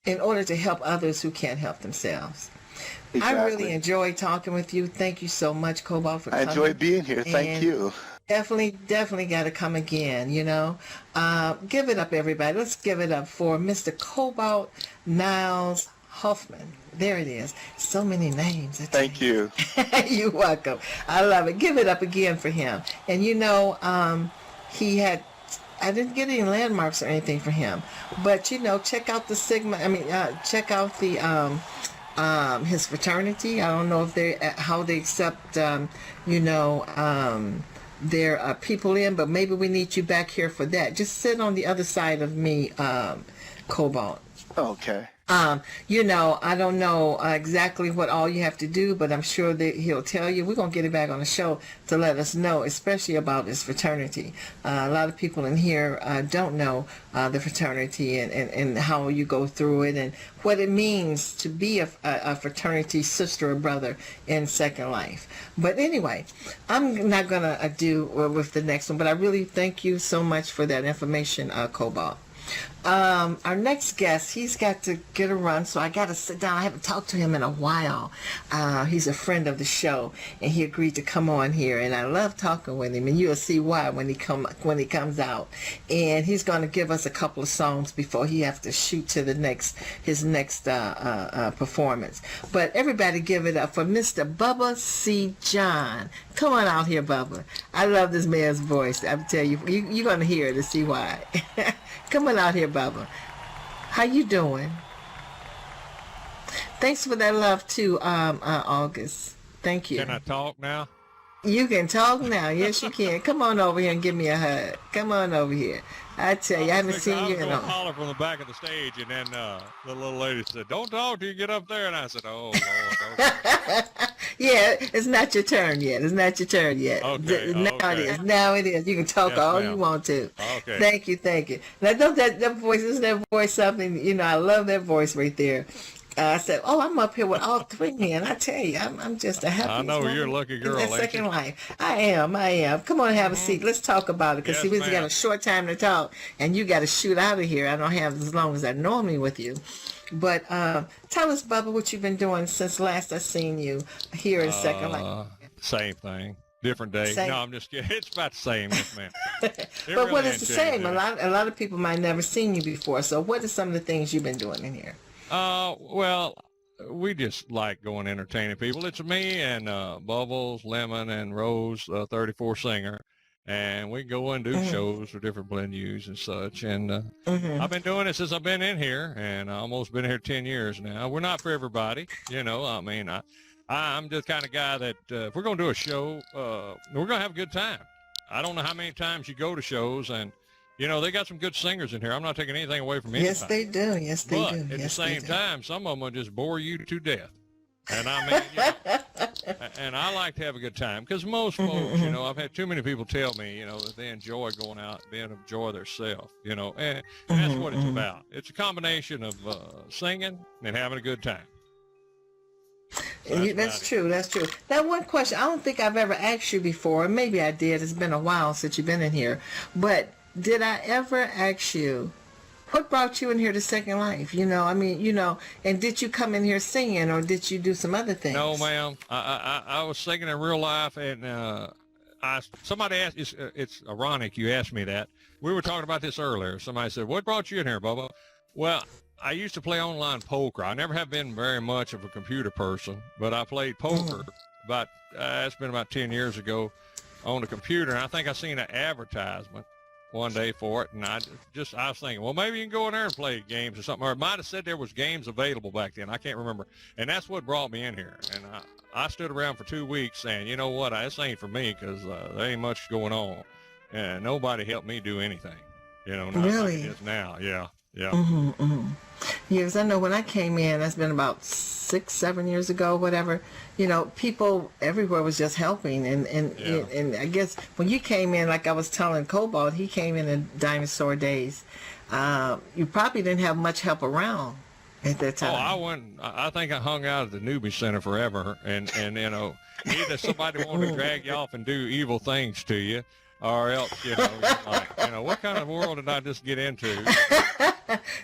in order to help others who can't help themselves. Exactly. I really enjoyed talking with you. Thank you so much, Cobalt, for coming. I enjoyed being here. Thank you. Definitely got to come again, you know. Give it up, everybody. Let's give it up for Mr. Cobalt Niles Huffman. There it is. So many names. Thank you. You're welcome. I love it. Give it up again for him. And, you know, I didn't get any landmarks or anything for him. But, you know, check out the Sigma. Check out the his fraternity. I don't know if how they accept, you know, their people in, but maybe we need you back here for that. Just sit on the other side of me, Cobalt. Okay. You know, I don't know exactly what all you have to do, but I'm sure that he'll tell you. We're going to get it back on the show to let us know, especially about this fraternity. A lot of people in here don't know the fraternity and how you go through it and what it means to be a fraternity sister or brother in Second Life. But anyway, I'm not going to do with the next one, but I really thank you so much for that information, Cobalt. Our next guest, he's got to get a run, so I got to sit down. I haven't talked to him in a while. He's a friend of the show, and he agreed to come on here, and I love talking with him, and you'll see why when he comes out. And he's going to give us a couple of songs before he has to shoot to his next performance. But everybody give it up for Mr. Bubba C. John. Come on out here, Bubba. I love this man's voice. I tell you, you're going to hear it to see why. Come on out here, Bubba. How you doing? Thanks for that love too, August. Thank you. Can I talk now? You can talk now. Yes, you can. Come on over here and give me a hug. Come on over here. I tell you, I haven't seen you in a... holler from the back of the stage, and then the little lady said, "Don't talk till you get up there." And I said, "Oh, Lord." Okay. Yeah, it's not your turn yet. It's not your turn yet. Okay. Now it is. Now it is. You can talk Yes, all ma'am. you want to. Okay. Thank you. Thank you. Now, don't that voice, isn't that voice something? You know, I love that voice right there. I said, "Oh, I'm up here with all three men." I tell you, I'm just a happy. I know you're a lucky girl, in ain't that second you? life. I am. Come on, have a seat. Let's talk about it, because Yes, we got ma'am. a short time to talk, and you got to shoot out of here. I don't have as long as I normally with you. But tell us, Bubba, what you've been doing since last I seen you here in Second Life. Same thing. Different day. Same. No, I'm just kidding. It's about the same, yes, ma'am. But what is the same? A lot of people might never seen you before. So what are some of the things you've been doing in here? Well, we just like going entertaining people. It's me and Bubbles, Lemon, and Rose, 34 singer. And we go and do shows for different venues and such. And I've been doing it since I've been in here, and I almost been here 10 years now. We're not for everybody, you know. I mean, I'm the kind of guy that if we're going to do a show, we're going to have a good time. I don't know how many times you go to shows, and, you know, they got some good singers in here. I'm not taking anything away from anybody. Yes, they do. Yes, they but do. at the Yes, same they do. time, some of them will just bore you to death. And I mean, you know, and I like to have a good time, because most folks, you know, I've had too many people tell me, you know, that they enjoy going out, they enjoy themselves, you know, and that's what it's about. It's a combination of singing and having a good time. So That's true. That's true. Now, one question. I don't think I've ever asked you before. Maybe I did. It's been a while since you've been in here. But did I ever ask you, what brought you in here to Second Life? You know, I mean, you know, and did you come in here singing, or did you do some other things? No, ma'am. I was singing in real life, and somebody asked, it's ironic you asked me that. We were talking about this earlier. Somebody said, "What brought you in here, Bubba?" Well, I used to play online poker. I never have been very much of a computer person, but I played poker it's been about 10 years ago on the computer, and I think I seen an advertisement one day for it, and I was thinking, well, maybe you can go in there and play games or something, or it might have said there was games available back then. I can't remember, and that's what brought me in here. And I stood around for 2 weeks saying, you know what, this ain't for me, because there ain't much going on, and nobody helped me do anything, you know, not Really? like it is now. Yeah. Yes, I know when I came in, that's been about 6-7 years ago, whatever, you know, people everywhere was just helping. And I guess when you came in, like I was telling Cobalt, he came in dinosaur days. You probably didn't have much help around at that time. I think I hung out at the Newbie Center forever. And you know, either somebody wanted to drag you off and do evil things to you, or else, you know, like, you know, what kind of world did I just get into?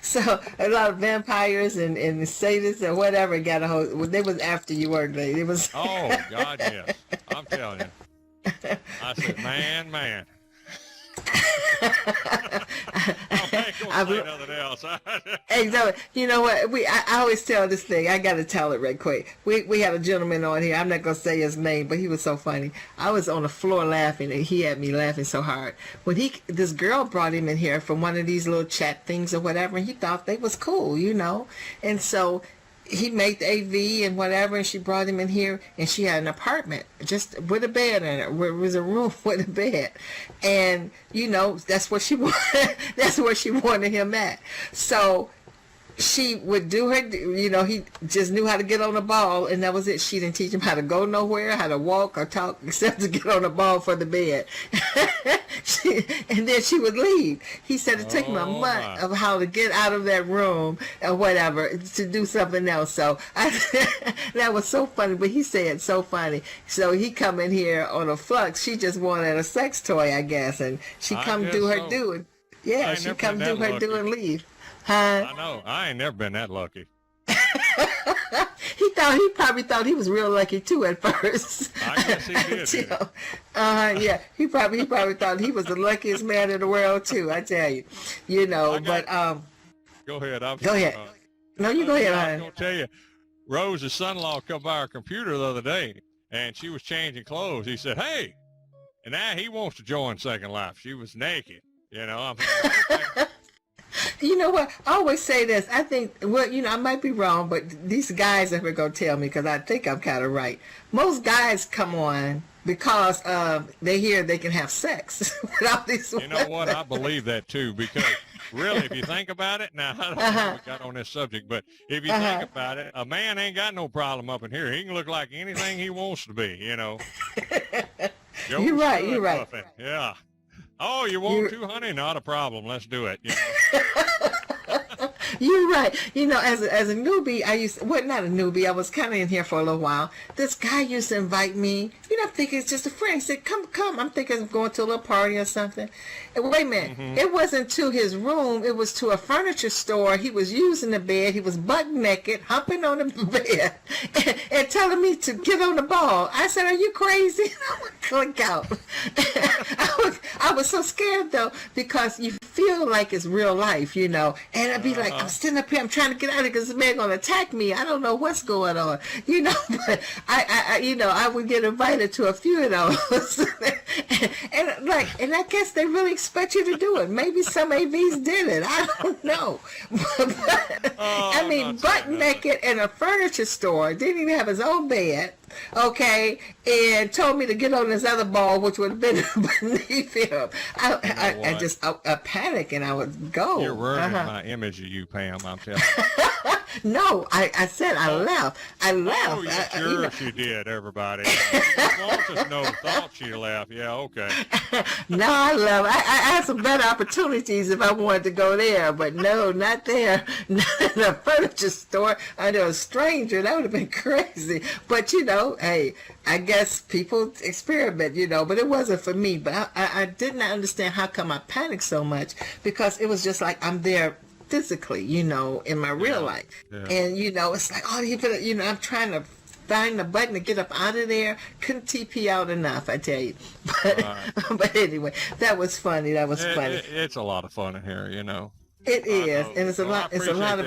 So a lot of vampires and sadists and whatever got a hold. Well, they was after you, weren't they? It was. Oh God, yes. I'm telling you. I said, man. I ain't gonna say nothing else. Exactly. You know what? I always tell this thing. I got to tell it right quick. We had a gentleman on here. I'm not gonna say his name, but he was so funny. I was on the floor laughing, and he had me laughing so hard when this girl brought him in here from one of these little chat things or whatever, and he thought they was cool, you know, and so. He made the AV and whatever, and she brought him in here, and she had an apartment just with a bed in it. Where it was a room with a bed, and you know that's what she wanted. That's where she wanted him at. So she would do her, you know, he just knew how to get on the ball, and that was it. She didn't teach him how to go nowhere, how to walk or talk, except to get on the ball for the bed. And then she would leave. He said it took him a month of how to get out of that room or whatever to do something else. So that was so funny, but he said so funny. So he come in here on a flux. She just wanted a sex toy, I guess, and she come do her do it. Yeah, ain't she never come been do that her do lucky. and leave. Huh? I know. I ain't never been that lucky. He probably thought he was real lucky too at first. I guess he did. You Didn't he? know, yeah, he probably thought he was the luckiest man in the world too. I tell you, you know. But Go ahead. go ahead. No, you go ahead, I was hon. gonna tell you, Rose's son-in-law come by our computer the other day, and she was changing clothes. He said, "Hey," and now he wants to join Second Life. She was naked. You know, I'm thinking, okay. You know what? I always say this. I think, well, you know, I might be wrong, but these guys that were going to tell me, because I think I'm kind of right. Most guys come on because they hear they can have sex without these You know what? I believe that too, because really, if you think about it, now I don't know how we got on this subject, but if you think about it, a man ain't got no problem up in here. He can look like anything he wants to be, you know. You're right. You're right. Puffin. Yeah. Oh, you want to, honey? Not a problem. Let's do it. You know? You're right. You know, as a newbie, not a newbie, I was kind of in here for a little while. This guy used to invite me. You know, I'm thinking it's just a friend. He said, come. I'm thinking I'm going to a little party or something. And wait a minute. It wasn't to his room. It was to a furniture store. He was using the bed. He was butt naked, humping on the bed, and telling me to get on the ball. I said, are you crazy? I would click out. I was so scared, though, because you feel like it's real life, you know. And I'd be like, I'm sitting up here, I'm trying to get out of here because this man gonna attack me. I don't know what's going on, you know. But I would get invited to a few of those, and I guess they really expect you to do it. Maybe some AVs did it. I don't know. I mean, butt naked in a furniture store. Didn't even have his own bed. Okay, and told me to get on this other ball, which would have been beneath him. I panic and I would go. You're ruining my image of you, Pam. I'm telling you. No, I said I left. I left. Oh, yeah, sure she did, everybody. As long as no thought she left. Yeah, okay. No, I left. I had some better opportunities if I wanted to go there, but no, not there. Not in a furniture store under a stranger. That would have been crazy. But, you know, hey, I guess people experiment, you know, but it wasn't for me. But I did not understand how come I panicked so much, because it was just like I'm there physically, you know, in my real life. Yeah. And, you know, it's like, oh, you know, I'm trying to find the button to get up out of there. Couldn't TP out enough, I tell you. But, but anyway, that was funny. That was funny. It's a lot of fun in here, you know. It is, and it's a lot. It's a lot of.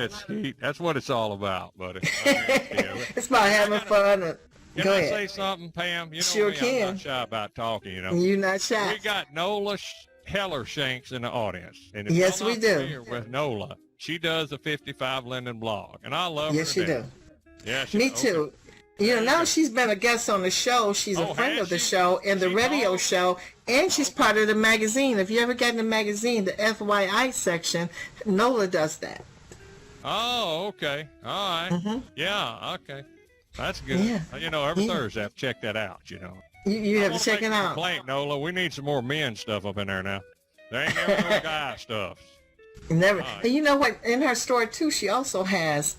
That's what it's all about, buddy. It's about having fun. Can I say something, Pam? You know sure me, can. I'm not shy about talking, you know. You're not shy. We got Nola Hellershanks in the audience. And if yes, we do. Familiar with Nola, she does the 55 Linden blog, and I love her. Yes, she do. Yeah, me too. You know, now she's been a guest on the show. She's a friend of the show and the radio show, and she's part of the magazine. If you ever get in the magazine, the FYI section, Nola does that. Oh, okay. All right. Yeah, okay. That's good. Yeah. You know, every Thursday I have to check that out, you know. You have to check it out. Complaint, Nola. We need some more men stuff up in there now. There ain't never no guy stuff. Never. And you know what? In her store, too, she also has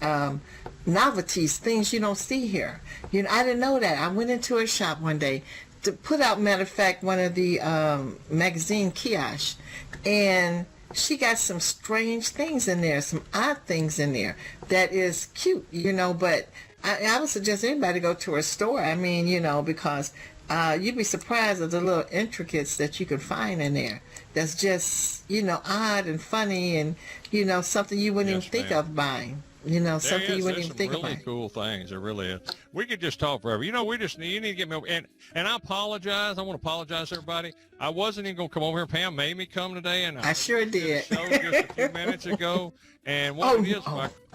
novelties, things you don't see here. You know, I didn't know that. I went into her shop one day to put out, matter of fact, one of the magazine kiosks, and she got some strange things in there, some odd things in there that is cute, you know, but I would suggest anybody go to her store. I mean, you know, because you'd be surprised at the little intricates that you can find in there. That's just, you know, odd and funny, and, you know, something you wouldn't even think of buying. You know, something you wouldn't even think about. There's some really cool things. There really is. We could just talk forever. You know, you need to get me over. And I apologize. I want to apologize to everybody. I wasn't even going to come over here. Pam made me come today, and I sure did. Show just a few minutes ago. And what it is,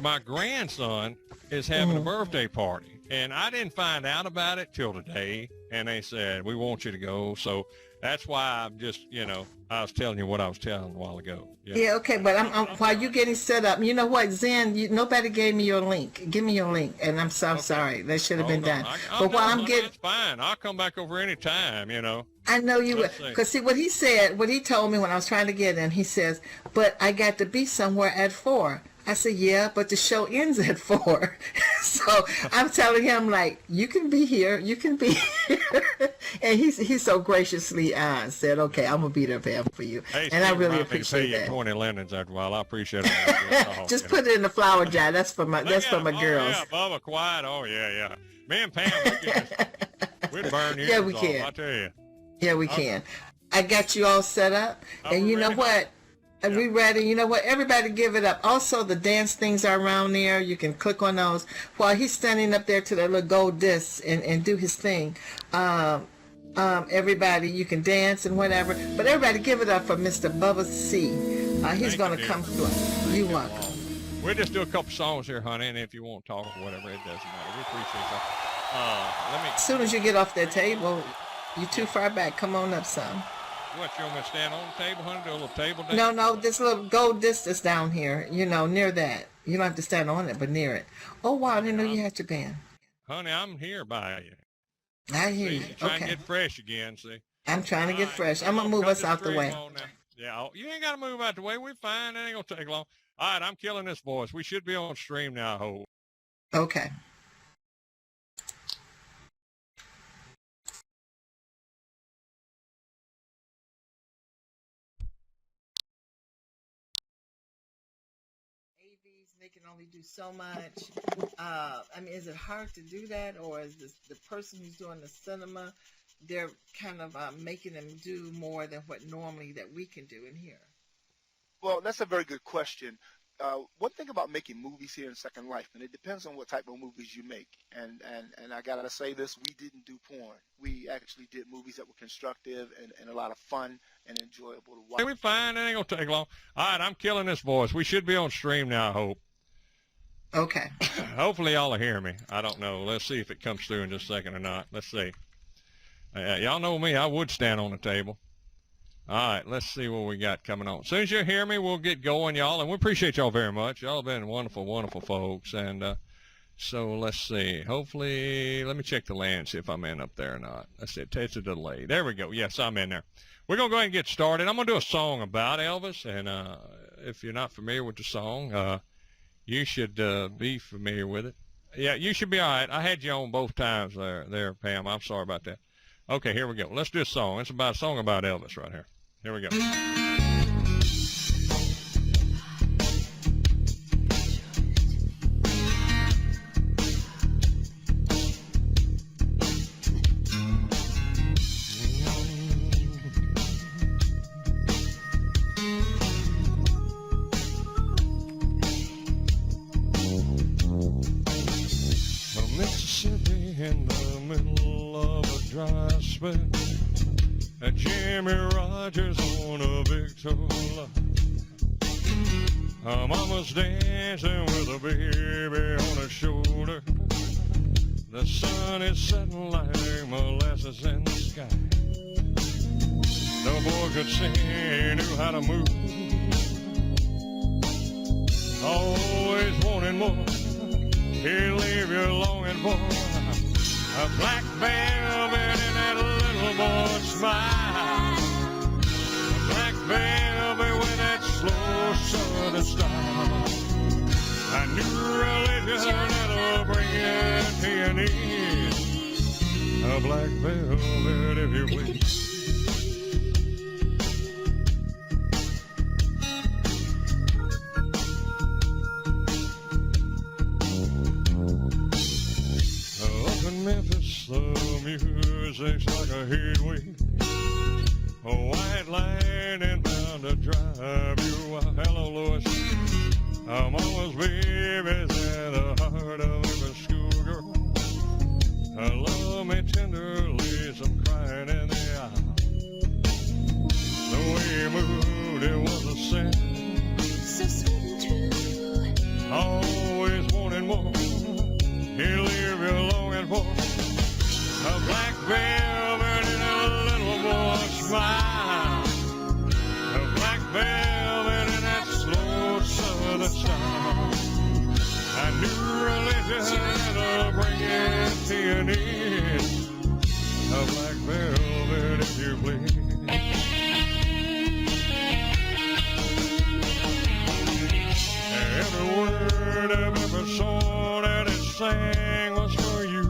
my grandson is having a birthday party, and I didn't find out about it till today. And they said, we want you to go. So that's why I'm just, you know, I was telling you what I was telling a while ago. Yeah, okay, but I'm while you getting set up, you know what, Zen, nobody gave me your link. Give me your link, and I'm so sorry. That should have been done. But while I'm getting... It's fine. I'll come back over any time, you know. I know you would. Because see, what he said, what he told me when I was trying to get in, he says, but I got to be somewhere at 4. I said, yeah, but the show ends at 4. So I'm telling him, like, you can be here, you can be here. And he so graciously said, okay, I'm going to be there, Pam, for you. Hey, and I Steve, really remind me to pay appreciate you that. 20 linens after a while. I appreciate it. Just put it in the flower jar. That's for my girls. Yeah, Bubba, quiet. Oh, yeah. Me and Pam, we'd burn you. Yeah, we can. I tell you. Yeah, we can. I got you all set up. And you know what? Are we ready? You know what? Everybody give it up. Also, the dance things are around there. You can click on those. While he's standing up there to that little gold disc and do his thing, everybody, you can dance and whatever. But everybody give it up for Mr. Bubba C. He's going to come through. You're welcome. We'll just do a couple songs here, honey, and if you want to talk or whatever, it doesn't matter. We appreciate that. As soon as you get off that table, you're too far back. Come on up some. What, you want me to stand on the table, honey? Do a little table dance? No, this little gold disc is down here, near that. You don't have to stand on it, but near it. Oh, wow, I didn't know you had your band. Honey, I'm here by you. I hear you. Trying to Okay. get fresh again, see? I'm trying to get fresh. I'm going to move us out the way. Yeah, you ain't got to move out the way. We're fine. It ain't going to take long. All right, I'm killing this voice. We should be on stream now, I hope. Okay. They can only do so much. Is it hard to do that, or is this the person who's doing the cinema, they're kind of making them do more than what normally that we can do in here? Well, that's a very good question. One thing about making movies here in Second Life, and it depends on what type of movies you make. And I got to say this, we didn't do porn. We actually did movies that were constructive and a lot of fun and enjoyable to watch. Hey, we're fine. It ain't going to take long. All right, I'm killing this voice. We should be on stream now, I hope. Okay. Hopefully y'all will hear me. I don't know. Let's see if it comes through in just a second or not. Let's see. Y'all know me. I would stand on the table. All right, let's see what we got coming on. As soon as you hear me, we'll get going, y'all. And we appreciate y'all very much. Y'all have been wonderful, wonderful folks. And so let's see. Hopefully, let me check the land, see if I'm in up there or not. Let's see. It's a delay. There we go. Yes, I'm in there. We're going to go ahead and get started. I'm going to do a song about Elvis. And if you're not familiar with the song, you should be familiar with it. Yeah, you should be all right. I had you on both times there, Pam. I'm sorry about that. Okay, here we go. Let's do a song. It's about a song about Elvis right here. Here we go. Mississippi in the middle of a dry spell. Jimmy Rogers on a Victrola. Mama's dancing with a baby on her shoulder. The sun is setting like molasses in the sky. The boy could sing, he knew how to move. Always wanting more. He'll leave you longing for a black velvet in that little boy's smile. A black velvet with that slow southern style. A new religion that'll bring you to your knees. A black velvet, if you please. Memphis, the music's like a heat wave, a white lightning bound to drive you wild. Hello, Louis. Mama's baby's at the heart of every schoolgirl. Love me tenderly, some crying in the eye. The way he moved, it was a sin. So sweet and true. Always wanting more. He'll leave you longing for a black velvet and a little boy's smile. A black velvet and that slow southern style. A new religion that'll bring you to your knees. A black velvet, if you please. Every word of every song that is sang was for you.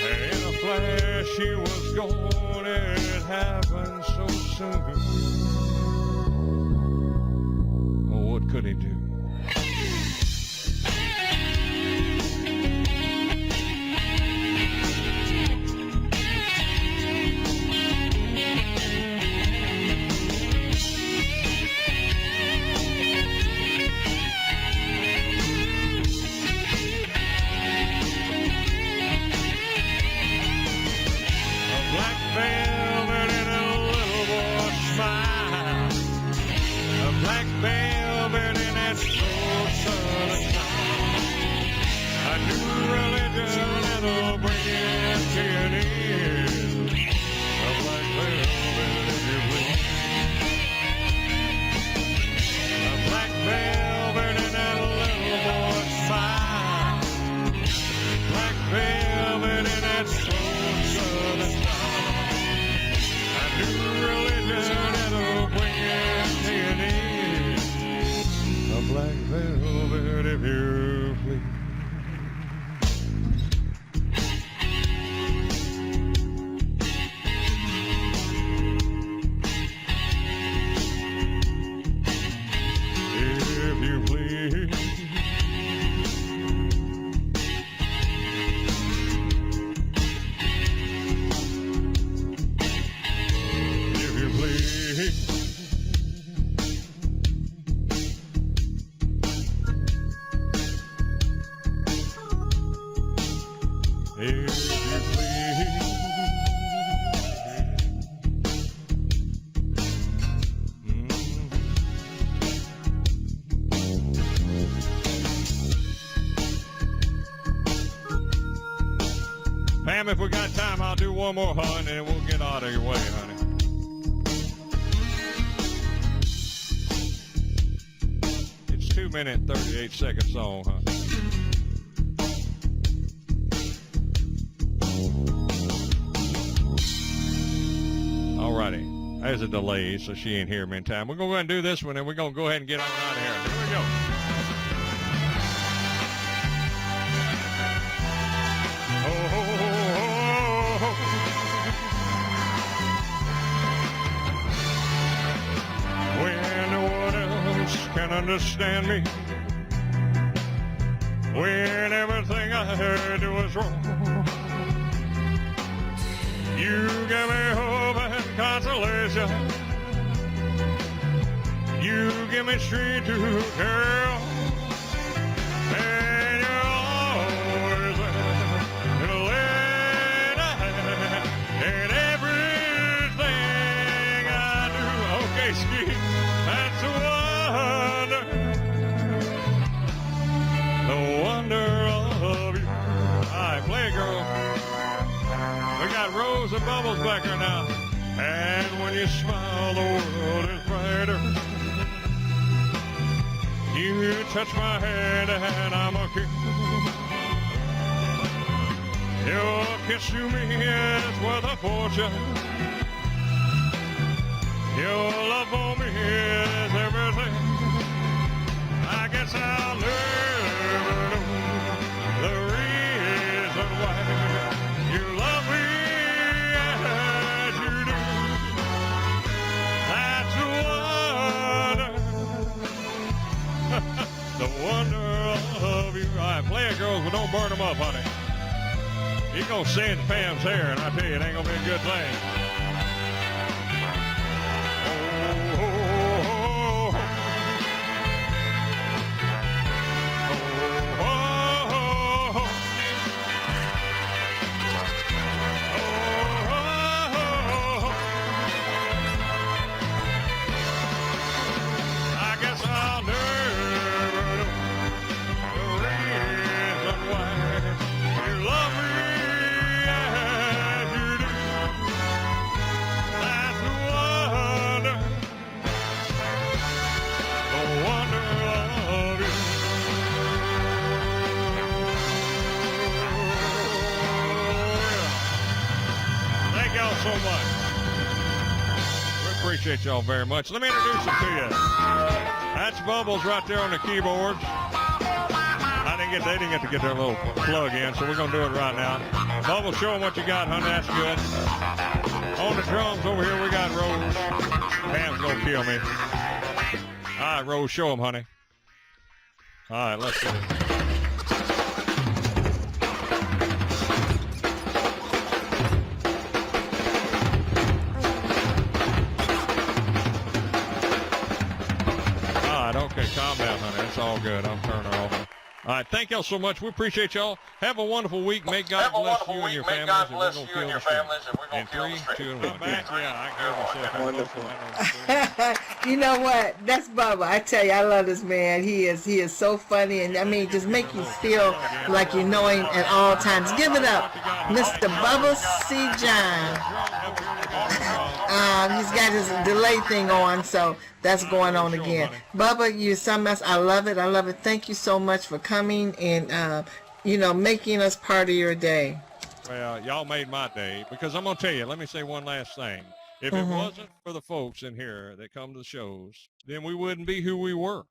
In a flash she was gone, it happened so soon. Oh, what could he do? Pam, if we got time, I'll do one more, hon, and we'll get out of your way, honey. It's 2 minute, 38 second song, huh? Alrighty. There's a delay, so she ain't here in time. We're going to go ahead and do this one, and we're going to go ahead and get on out of here. Here we go. When no one else can understand me, when everything I heard was wrong, you give me hope and consolation. You give me strength to carry on. And you're always there in the late night, and everything I do. Okay, Ski, that's the wonder of you. All right, play it, girl. We got Rose and Bubbles back here now. And when you smile, the world is brighter. You touch my hand and I'm a king. Your kiss to me is worth a fortune. Your love for me is everything. I guess I'll never know the reason why you love me as you do. That's the wonder of you. All right, play it, girls, but don't burn them up, honey. You're going to singe Pam's hair, and I tell you, it ain't going to be a good thing. appreciate y'all very much. Let me introduce them to you. That's Bubbles right there on the keyboards. They didn't get to get their little plug in, so we're going to do it right now. Bubbles, show them what you got, honey. That's good. On the drums over here, we got Rose. Pam's going to kill me. All right, Rose, show them, honey. All right, let's get it. Okay, calm down, honey. It's all good. I'm turning her off. All right, thank y'all so much. We appreciate y'all. Have a wonderful week. May God bless you and your families. And we're going to kill the stream. 3, 2, and 1. Yeah, I heard myself. Wonderful. You know what? That's Bubba. I tell you, I love this man. He is so funny, and I mean, just make you feel like you know him at all times. Give it up, Mr. Bubba C. John. He's got his delay thing on, so that's going on again. Bubba, you're something else. I love it. I love it. Thank you so much for coming and, making us part of your day. Well, y'all made my day, because I'm going to tell you, let me say one last thing. If it wasn't for the folks in here that come to the shows, then we wouldn't be who we were.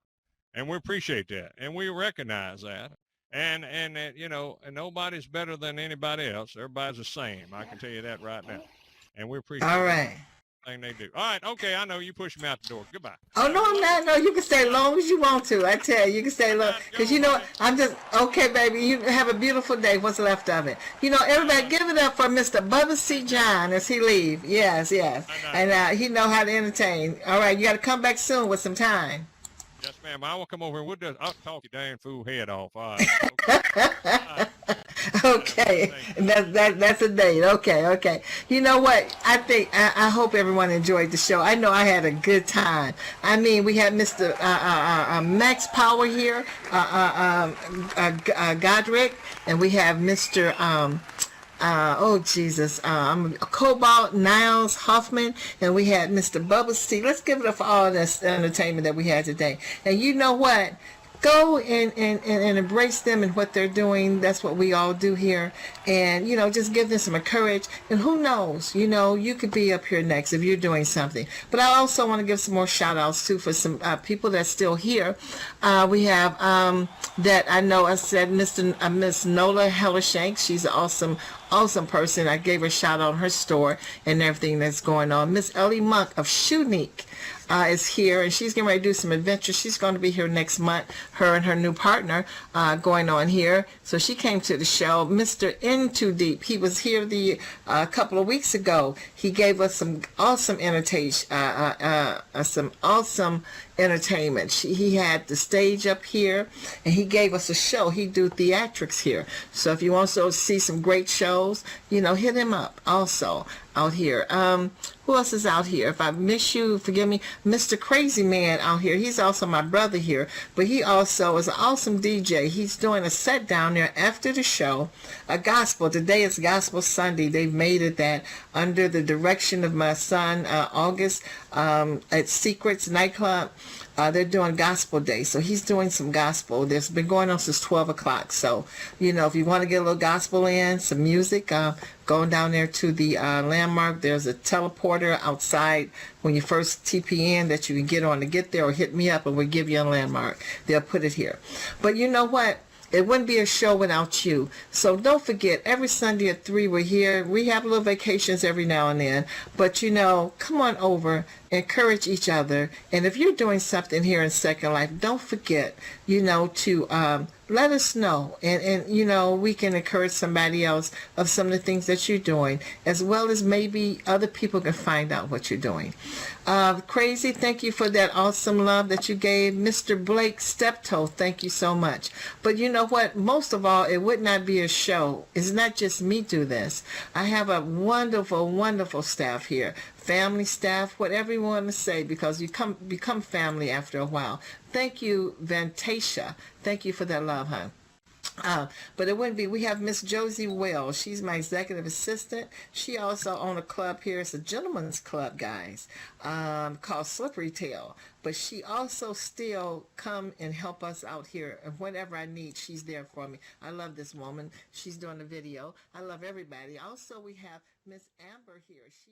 And we appreciate that. And we recognize that. And nobody's better than anybody else. Everybody's the same. I can tell you that right now. And we appreciate all right. Thing they do. All right, okay, I know you push me out the door. Goodbye. Oh, no, I'm not. No, you can stay as long as you want to. I tell you, you can stay long. Because I'm just, okay, baby, you have a beautiful day, what's left of it. Everybody give it up for Mr. Bubba C. John as he leave. Yes. And he know how to entertain. All right, you got to come back soon with some time. Yes, ma'am. I will come over and I'll talk your dang fool head off. All right. Okay. That's a date. Okay. You know what? I hope everyone enjoyed the show. I know I had a good time. I mean, we had Mr. Max Power here, Godric, and we have Mr. Cobalt Niles Huffman, and we had Mr. Bubba C. Let's give it up for all this entertainment that we had today. And you know what? Go and embrace them and what they're doing. That's what we all do here. And, just give them some encouragement. And who knows, you could be up here next if you're doing something. But I also want to give some more shout outs too for some people that's still here. We have that I know I said Miss Nola Hellershank. She's an awesome person. I gave her a shout out on her store and everything that's going on. Miss Ellie Monk of Shoenique is here, and she's getting ready to do some adventures. She's going to be here next month, her and her new partner going on here. So she came to the show. Mr. In Too Deep, he was here a couple of weeks ago. He gave us some awesome entertainment. He had the stage up here, and he gave us a show. He do theatrics here. So if you want to see some great shows, hit him up also out here. Who else is out here? If I miss you, forgive me. Mr. Crazy Man out here. He's also my brother here, but he also is an awesome DJ. He's doing a set down there after the show, a gospel. Today is Gospel Sunday. They've made it that under the direction of my son, August, at Secrets Nightclub. They're doing Gospel Day, so he's doing some gospel. There's been going on since 12 o'clock. So, if you want to get a little gospel in, some music, going down there to the landmark, there's a teleporter outside when you first TP in that you can get on to get there, or hit me up and we'll give you a landmark. They'll put it here. But you know what? It wouldn't be a show without you. So don't forget, every Sunday at 3 we're here. We have little vacations every now and then. But, come on over, encourage each other. And if you're doing something here in Second Life, don't forget, to let us know. And we can encourage somebody else of some of the things that you're doing, as well as maybe other people can find out what you're doing. Crazy, thank you for that awesome love that you gave. Mr. Blake Steptoe, thank you so much. But you know what? Most of all, it would not be a show. It's not just me do this. I have a wonderful, wonderful staff here. Family, staff, whatever you want to say, because you become family after a while. Thank you, Vantasia. Thank you for that love, huh? But it wouldn't be. We have Miss Josie Wells. She's my executive assistant. She also owns a club here. It's a gentleman's club, guys, called Slippery Tail. But she also still come and help us out here. And whatever I need, she's there for me. I love this woman. She's doing the video. I love everybody. Also, we have Miss Amber here. She